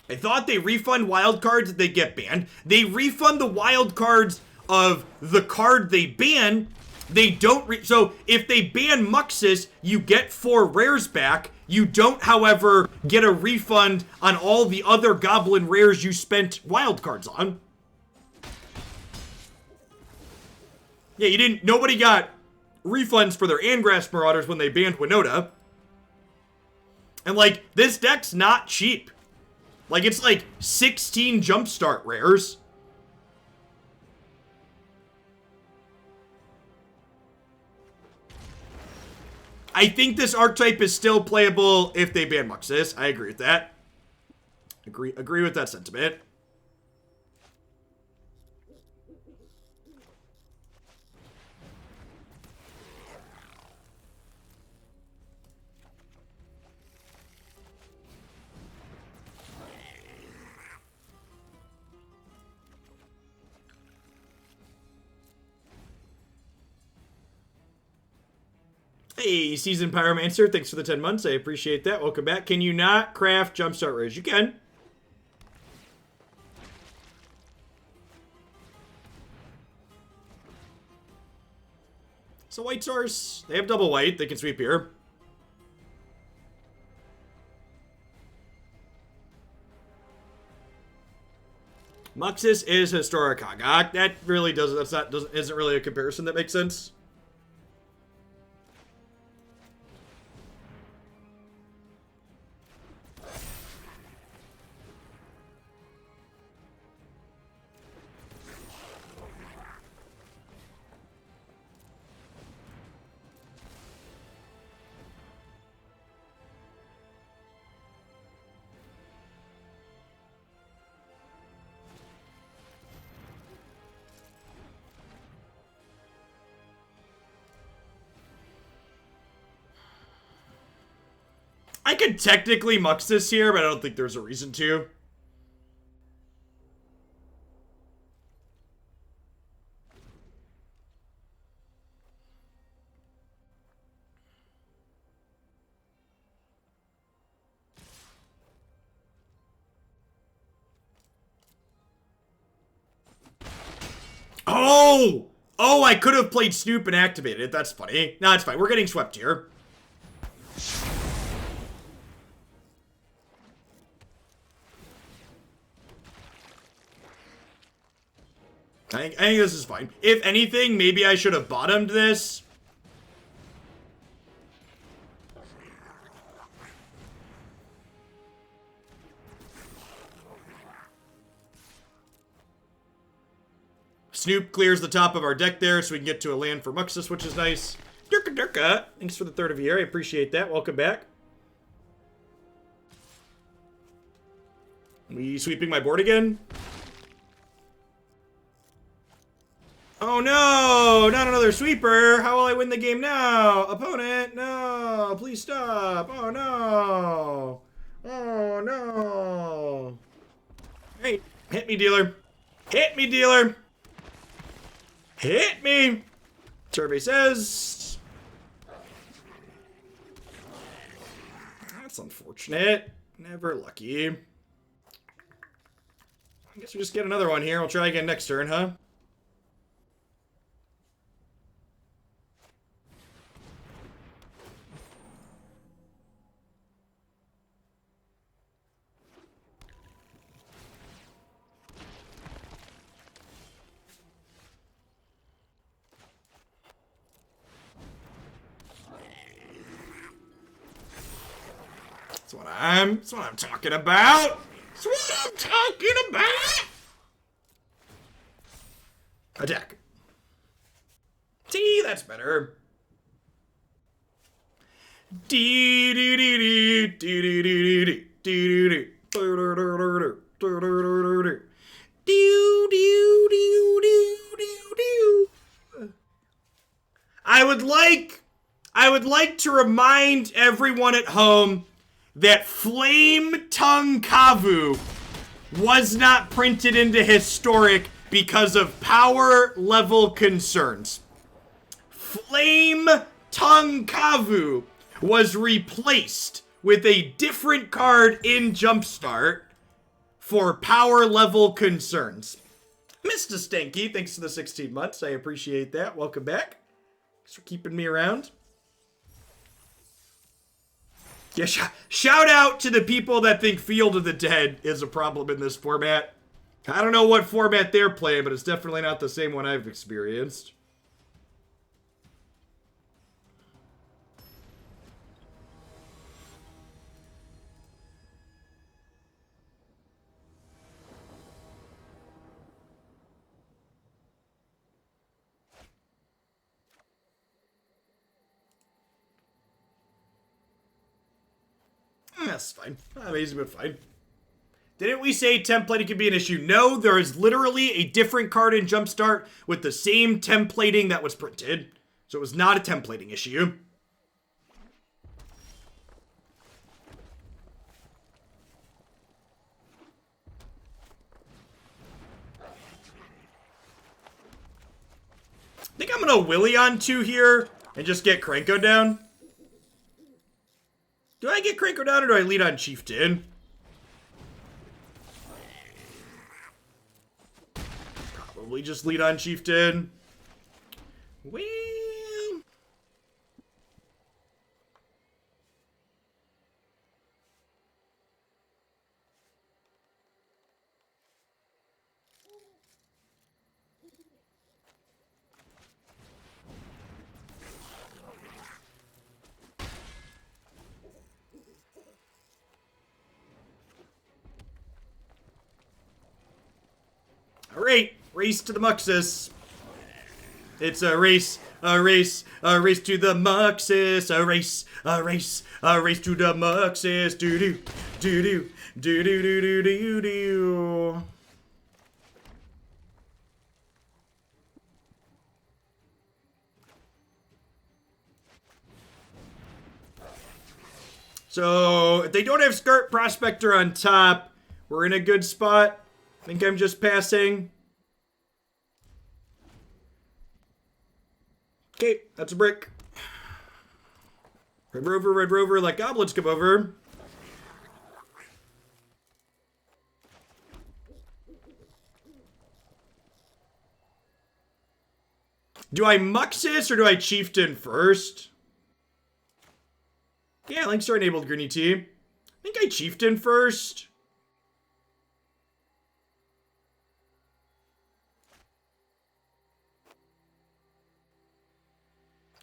I thought they refund wild cards that they get banned. They refund the wild cards of the card they ban. They don't so if they ban Muxus, you get 4 rares back. You don't, however, get a refund on all the other Goblin rares you spent wild cards on. Yeah, nobody got refunds for their Angrass Marauders when they banned Winota. And, like, this deck's not cheap. Like, it's like 16 Jumpstart rares. I think this archetype is still playable if they ban Muxus. I agree with that. Agree with that sentiment. Hey, Seasoned Pyromancer, thanks for the 10 months. I appreciate that. Welcome back. Can you not craft Jumpstart rares? You can. So white source. They have double white. They can sweep here. Muxus is Historic Hogak. That really isn't really a comparison that makes sense. I could technically Muxus here, but I don't think there's a reason to. Oh! Oh, I could have played Snoop and activated it. That's funny. No, it's fine. We're getting swept here. I think this is fine. If anything, maybe I should have bottomed this. Snoop clears the top of our deck there so we can get to a land for Muxus, which is nice. Durka Durka, thanks for the third of the year. I appreciate that. Welcome back. We sweeping my board again? Oh no! Not another sweeper! How will I win the game now? Opponent, no! Please stop! Oh no! Oh no! Hey, hit me, dealer! Hit me, dealer! Hit me! Survey says. That's unfortunate. Never lucky. I guess we just get another one here. We'll try again next turn, huh? That's what I'm talking about. That's what I'm talking about. Attack. See, that's better. I would like to remind everyone at home that Flame Tongue Kavu was not printed into Historic because of power level concerns. Flame Tongue Kavu was replaced with a different card in Jumpstart for power level concerns. Mr. Stanky, thanks for the 16 months. I appreciate that. Welcome back. Thanks for keeping me around. Yeah, shout out to the people that think Field of the Dead is a problem in this format. I don't know what format they're playing, but it's definitely not the same one I've experienced. That's fine. Amazing, but fine. Didn't we say templating could be an issue? No, there is literally a different card in Jumpstart with the same templating that was printed. So it was not a templating issue. I think I'm gonna Willy on 2 here and just get Krenko down. Do I get Krenko down or do I lead on Chieftain? Probably just lead on Chieftain. Well... Alright, race to the Muxus. It's a race to the Muxus. A race to the Muxus. Do-do, do-do, do-do, do-do, do-do. So if they don't have Skirk Prospector on top, we're in a good spot. I think I'm just passing. Okay, that's a brick. Red Rover, let goblins come over. Do I Muxus or do I Chieftain first? Yeah, links are enabled, Grandee T. I think I Chieftain first.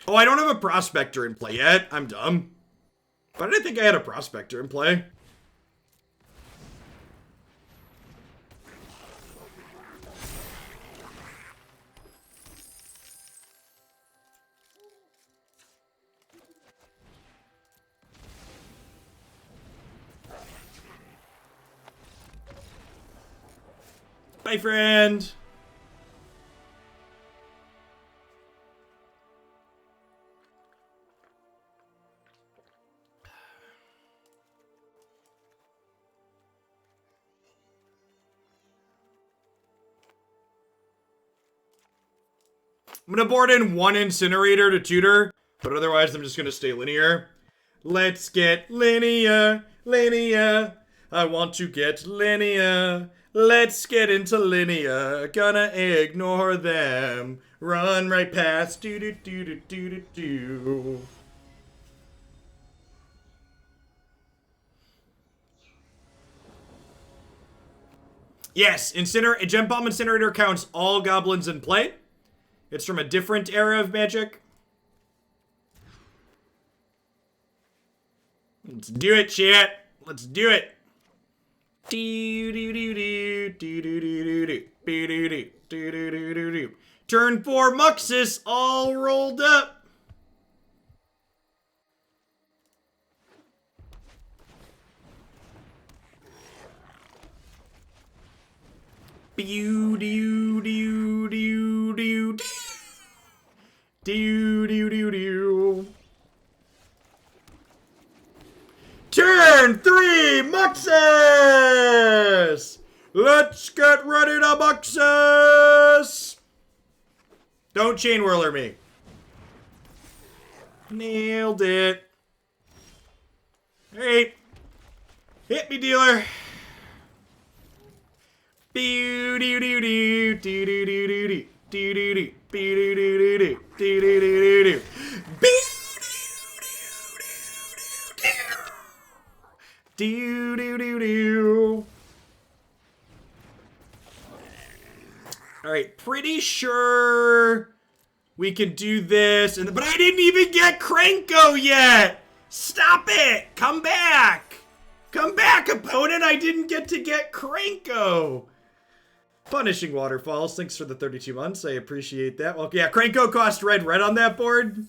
Oh, I don't have a Prospector in play yet. I'm dumb. But I didn't think I had a Prospector in play. Bye, friend. I'm gonna board in one Incinerator to tutor, but otherwise I'm just gonna stay linear. Let's get linear, linear. I want to get linear. Let's get into linear. Gonna ignore them. Run right past. Do do do do do do do. Yes, Gempalm Incinerator counts all goblins in play. It's from a different era of Magic. Let's do it, chat. Let's do it. Turn 4 Muxus all rolled up. Turn 3 Muxus! Let's get ready to Muxus! Don't Chainwhirler me. Nailed it. Alright. Hit me, dealer. Alright, pretty sure we can do this, but I didn't even get Krenko yet! Stop it! Come back! Come back, opponent! I didn't get to get Krenko! Punishing Waterfalls, thanks for the 32 months, I appreciate that. Well, yeah, Krenko cost red on that board.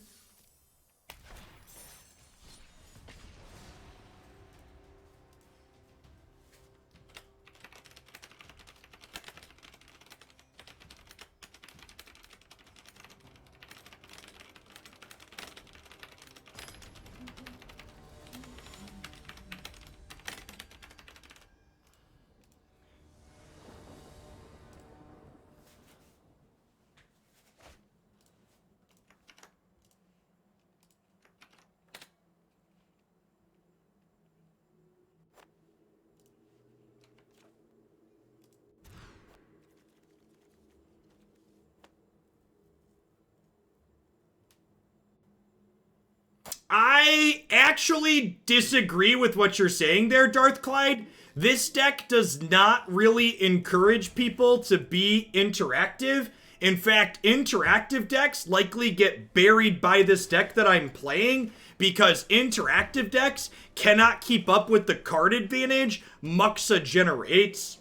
I actually disagree with what you're saying there, Darth Clyde. This deck does not really encourage people to be interactive. In fact, interactive decks likely get buried by this deck that I'm playing because interactive decks cannot keep up with the card advantage Muxa generates.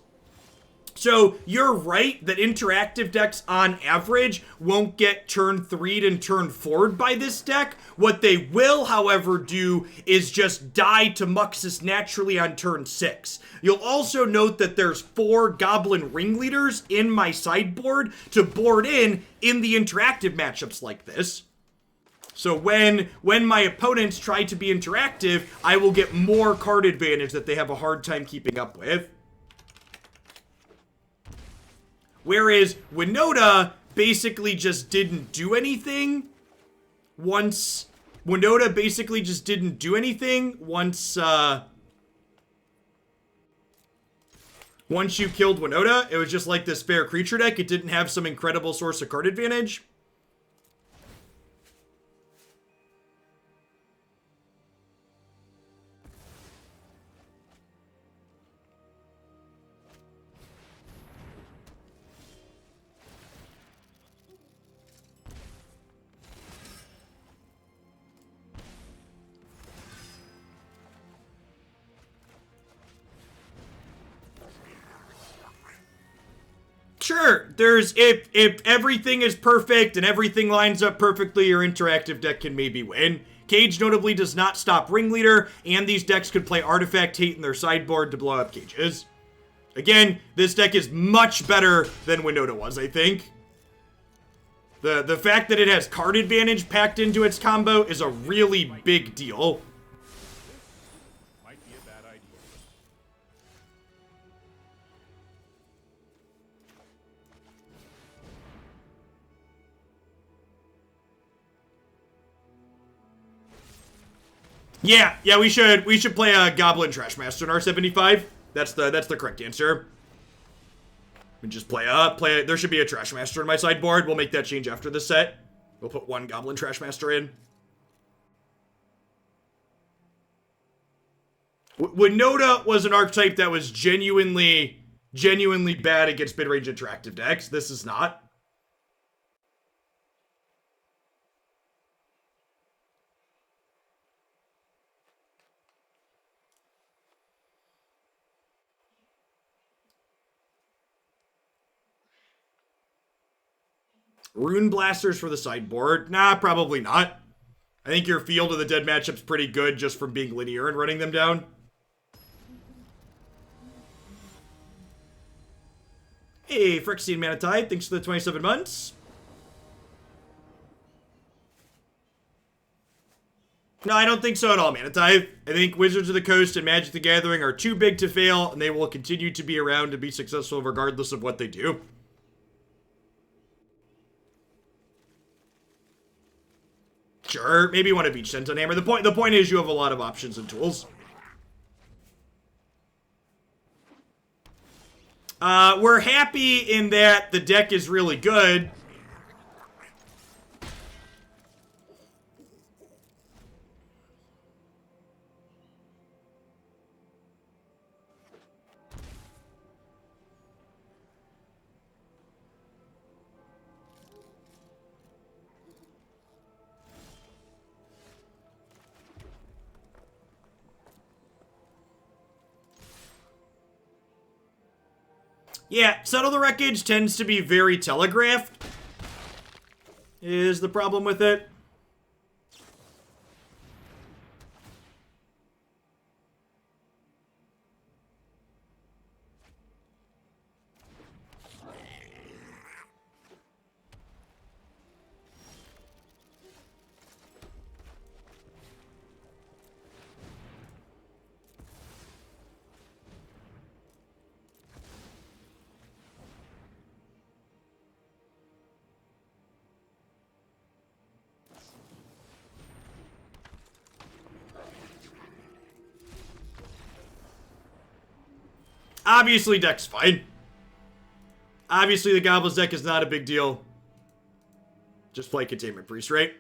So you're right that interactive decks on average won't get turn 3'd and turn 4'd by this deck. What they will, however, do is just die to Muxus naturally on turn 6. You'll also note that there's 4 Goblin Ringleaders in my sideboard to board in the interactive matchups like this. So when my opponents try to be interactive, I will get more card advantage that they have a hard time keeping up with. Whereas Winota basically just didn't do anything once... Winota basically just didn't do anything once you killed Winota. It was just like this fair creature deck. It didn't have some incredible source of card advantage. Sure, if everything is perfect and everything lines up perfectly, your interactive deck can maybe win. Cage notably does not stop Ringleader, and these decks could play Artifact Hate in their sideboard to blow up Cages. Again, this deck is much better than Winota was, I think. The fact that it has card advantage packed into its combo is a really big deal. Might be a bad idea. Yeah, we should play a Goblin Trashmaster in R75. That's the correct answer. We just play there should be a Trashmaster in my sideboard. We'll make that change after the set. We'll put one Goblin Trashmaster in. Winota was an archetype that was genuinely bad against mid-range interactive decks. This is not. Rune Blasters for the sideboard? Nah, probably not. I think your Field of the Dead matchup's pretty good just from being linear and running them down. Hey, Phyrexian Manatide, thanks for the 27 months. No, I don't think so at all, Manatide. I think Wizards of the Coast and Magic the Gathering are too big to fail, and they will continue to be around to be successful regardless of what they do. Sure, maybe one of each Senton Hammer. The point is you have a lot of options and tools. We're happy in that the deck is really good. Yeah, Settle the Wreckage tends to be very telegraphed, is the problem with it. Obviously, deck's fine. Obviously, the Goblins deck is not a big deal. Just play Containment Priest, right?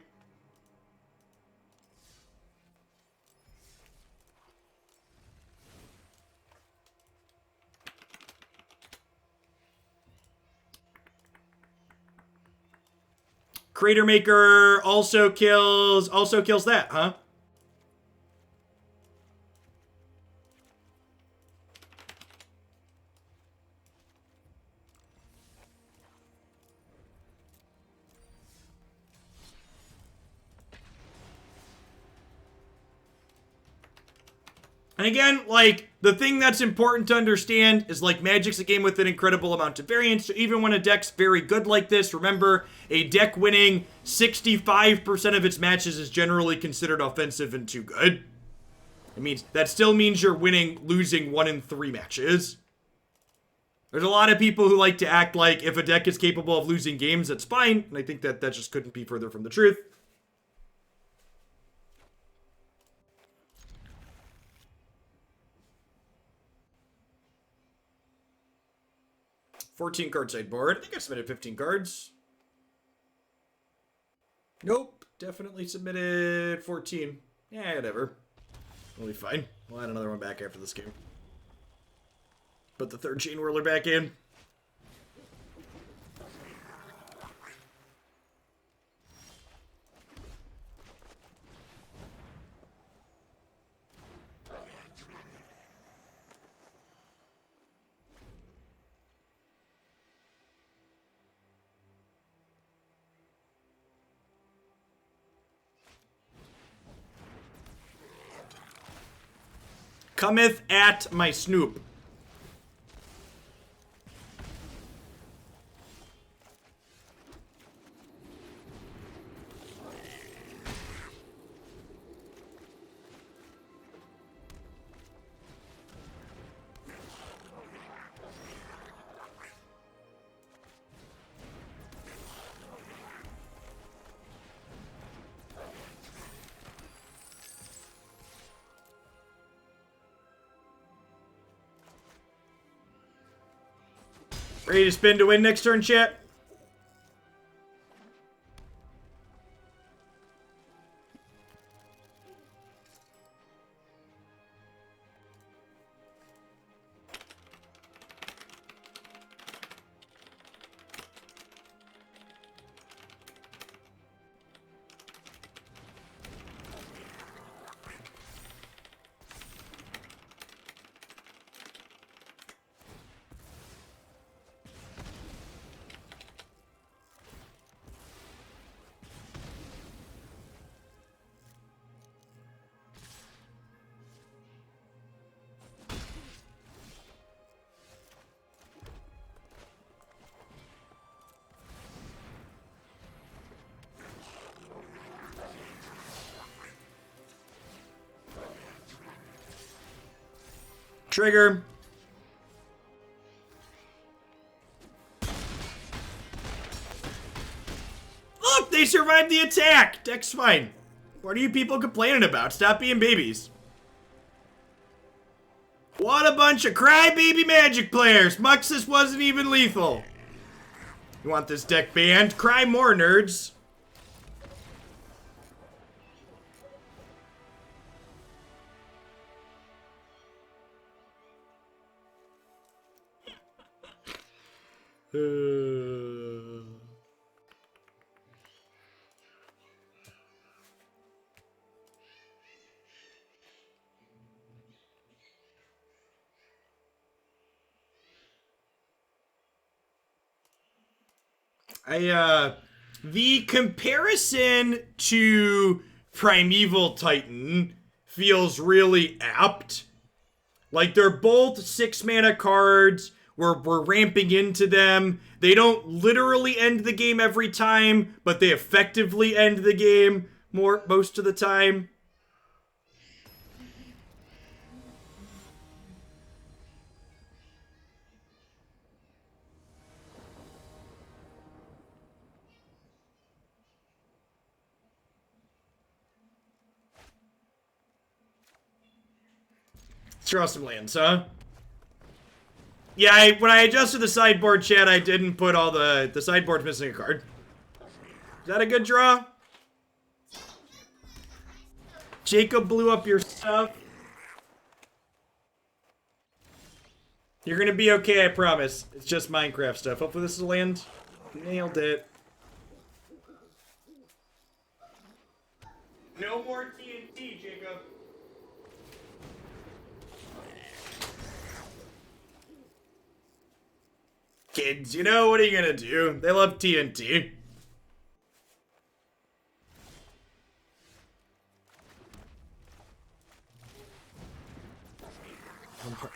Cratermaker also kills that, huh? And again, like, the thing that's important to understand is, like, Magic's a game with an incredible amount of variance. So even when a deck's very good like this, remember, a deck winning 65% of its matches is generally considered offensive and too good. That still means you're losing 1 in 3 matches. There's a lot of people who like to act like if a deck is capable of losing games, that's fine. And I think that just couldn't be further from the truth. $14-card sideboard. I think I submitted 15 cards. Nope. Definitely submitted 14. Yeah, whatever. We'll be fine. We'll add another one back after this game. Put the 3rd Chainwhirler back in. Cometh at my Snoop. Ready to spin to win next turn, chat? Trigger. Look, they survived the attack. Deck's fine. What are you people complaining about? Stop being babies. What a bunch of crybaby Magic players. Muxus wasn't even lethal. You want this deck banned? Cry more, nerds. The comparison to Primeval Titan feels really apt. Like, they're both 6-mana cards. We're ramping into them. They don't literally end the game every time, but they effectively end the game most of the time. Let's draw some lands, huh? Yeah, when I adjusted the sideboard, chat, I didn't put all the sideboard's missing a card. Is that a good draw? Jacob blew up your stuff. You're gonna be okay, I promise. It's just Minecraft stuff. Hopefully this is a land. Nailed it. No more TNT, Jacob. Kids, you know, what are you gonna do? They love TNT.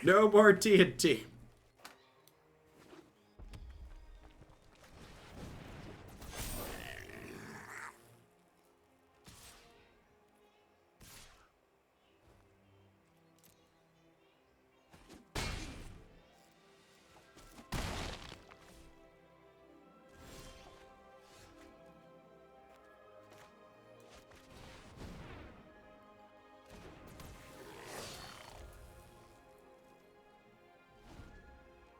No more TNT.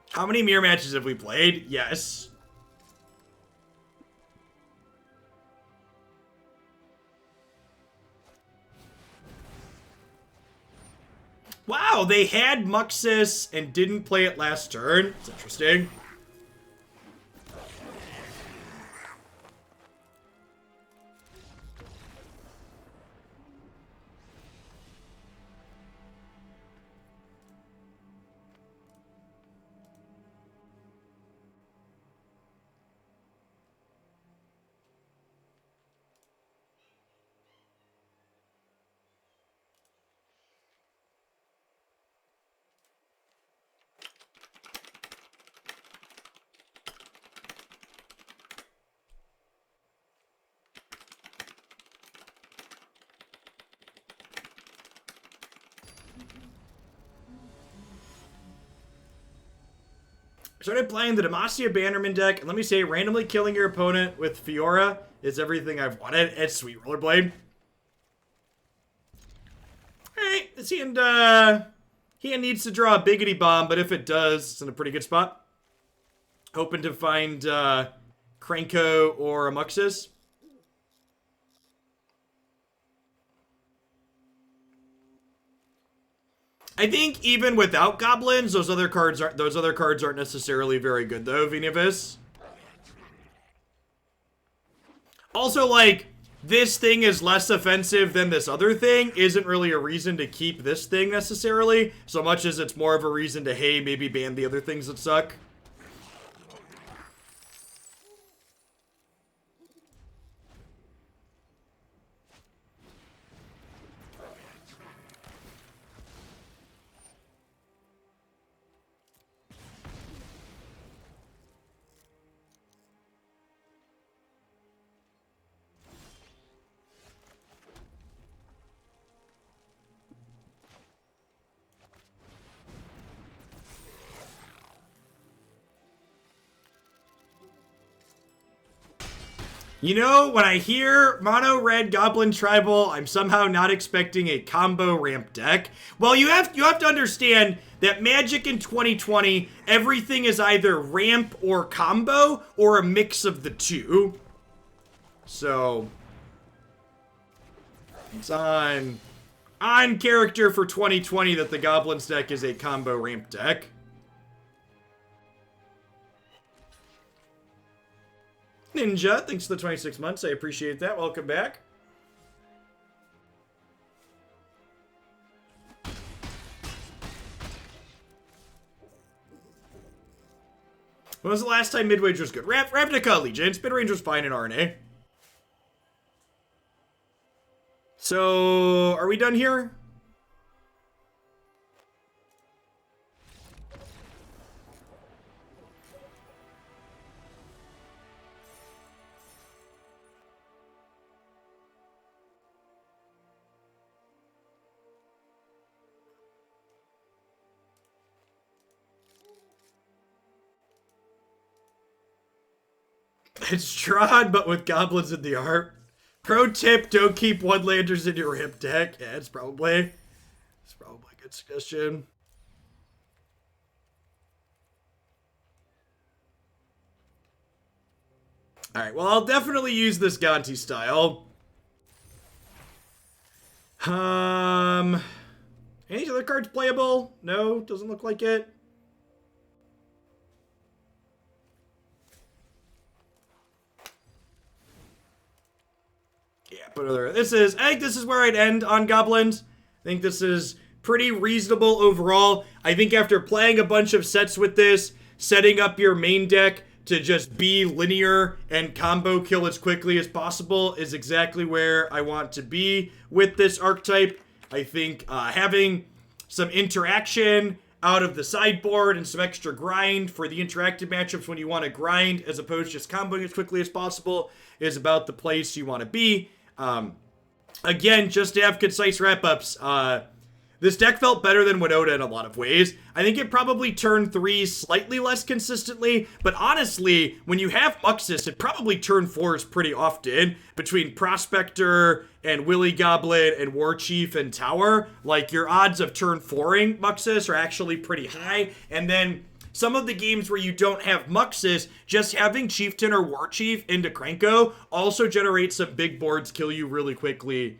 How many mirror matches have we played? Yes. Wow, they had Muxus and didn't play it last turn. It's interesting. Started playing the Demacia Bannerman deck, and let me say, randomly killing your opponent with Fiora is everything I've wanted. It's sweet rollerblade. Alright, this hand needs to draw a biggity bomb, but if it does, it's in a pretty good spot. Hoping to find Krenko or a Muxus. I think even without goblins, those other cards aren't necessarily very good though, Venevis. Also, like, this thing is less offensive than this other thing isn't really a reason to keep this thing necessarily, so much as it's more of a reason to, hey, maybe ban the other things that suck. You know, when I hear mono red Goblin Tribal, I'm somehow not expecting a combo ramp deck. Well, you have to understand that Magic in 2020, everything is either ramp or combo or a mix of the two. So it's on character for 2020 that the Goblins deck is a combo ramp deck. Ninja, thanks for the 26 months. I appreciate that. Welcome back. When was the last time Midrange was good? Ravnica Allegiance. Midrange was fine in RNA. So, are we done here? It's Strahd, but with goblins in the art. Pro tip, don't keep one-landers in your hip deck. Yeah, it's probably a good suggestion. Alright, well, I'll definitely use this Gonti style. Any other cards playable? No, doesn't look like it. But I think this is where I'd end on Goblins. I think this is pretty reasonable overall. I think after playing a bunch of sets with this, setting up your main deck to just be linear and combo kill as quickly as possible is exactly where I want to be with this archetype. I think having some interaction out of the sideboard and some extra grind for the interactive matchups when you want to grind as opposed to just comboing as quickly as possible is about the place you want to be. Again, just to have concise wrap-ups, this deck felt better than Winota in a lot of ways. I think it probably turned 3 slightly less consistently, but honestly, when you have Muxus, it probably turned 4s pretty often between Prospector and Wily Goblin and Warchief and Tower. Like, your odds of turn 4ing Muxus are actually pretty high, and then some of the games where you don't have Muxus, just having Chieftain or Warchief into Krenko also generates some big boards, kill you really quickly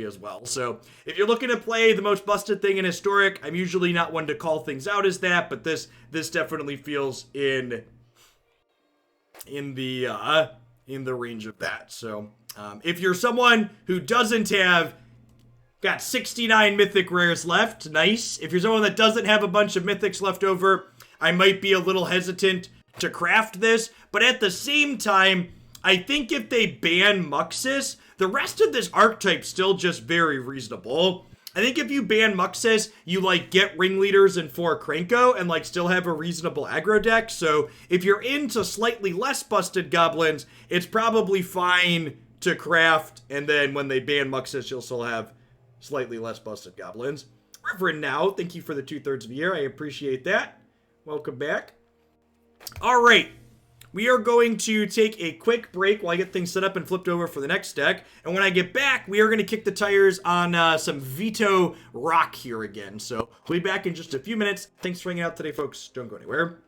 as well. So if you're looking to play the most busted thing in Historic, I'm usually not one to call things out as that, but this definitely feels in the range of that. So if you're someone who doesn't have got 69 mythic rares left, nice. If you're someone that doesn't have a bunch of mythics left over, I might be a little hesitant to craft this, but at the same time, I think if they ban Muxus, the rest of this archetype's still just very reasonable. I think if you ban Muxus, you like get Ringleaders and 4 Krenko and like still have a reasonable aggro deck. So if you're into slightly less busted goblins, it's probably fine to craft. And then when they ban Muxus, you'll still have slightly less busted goblins. Reverend Now, thank you for the 2/3 of a year. I appreciate that. Welcome back. All right. We are going to take a quick break while I get things set up and flipped over for the next deck. And when I get back, we are going to kick the tires on some Veto Rock here again. So we'll be back in just a few minutes. Thanks for hanging out today, folks. Don't go anywhere.